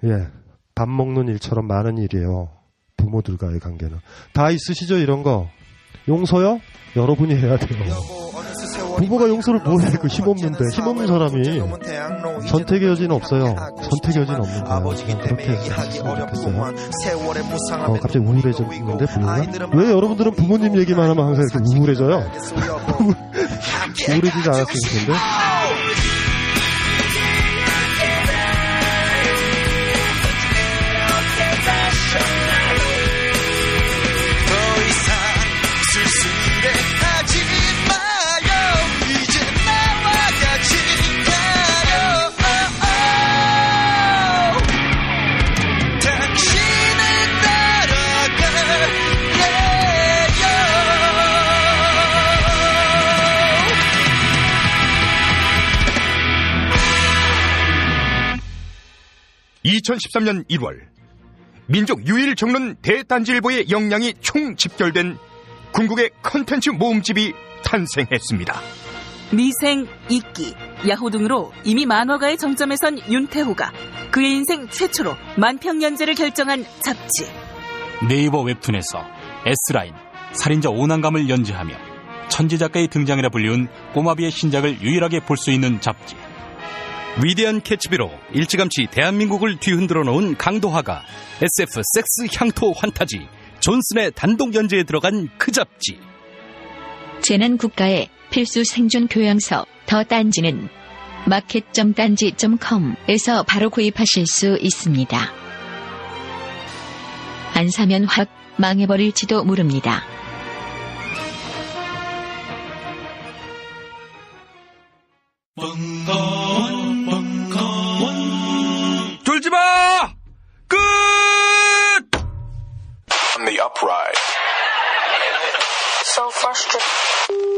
예. 밥 먹는 일처럼 많은 일이에요. 부모들과의 관계는. 다 있으시죠? 이런 거. 용서요? 여러분이 해야 돼요. 부모가 용서를 뭐해? 그 힘없는데. 힘없는 사람이 선택의 여지는 없어요. 선택의 여지는 없는 거예요. 그냥 그렇게 했으면 좋겠어요. 갑자기 우울해졌는데 부모가? 왜 여러분들은 부모님 얘기만 하면 항상 이렇게 우울해져요? 우울해지지 않았으면 좋겠는데? (2013년 1월) 민족 유일 정론 대단지일보의 역량이 총 집결된 궁극의 컨텐츠 모음집이 탄생했습니다. 미생, 이끼, 야호 등으로 이미 만화가의 정점에 선 윤태호가 그의 인생 최초로 만평연재를 결정한 잡지. 네이버 웹툰에서 S라인, 살인자 오난감을 연재하며 천재작가의 등장이라 불리운 꼬마비의 신작을 유일하게 볼 수 있는 잡지. 위대한 캐치비로 일찌감치 대한민국을 뒤흔들어 놓은 강도화가 SF 섹스 향토 환타지 존슨의 단독 연재에 들어간 그 잡지. 재난국가의 필수 생존 교양서 더 딴지는 마켓.딴지.com에서 바로 구입하실 수 있습니다. 안 사면 확 망해버릴지도 모릅니다. 졸지마! 끝! On the upright. So frustrated.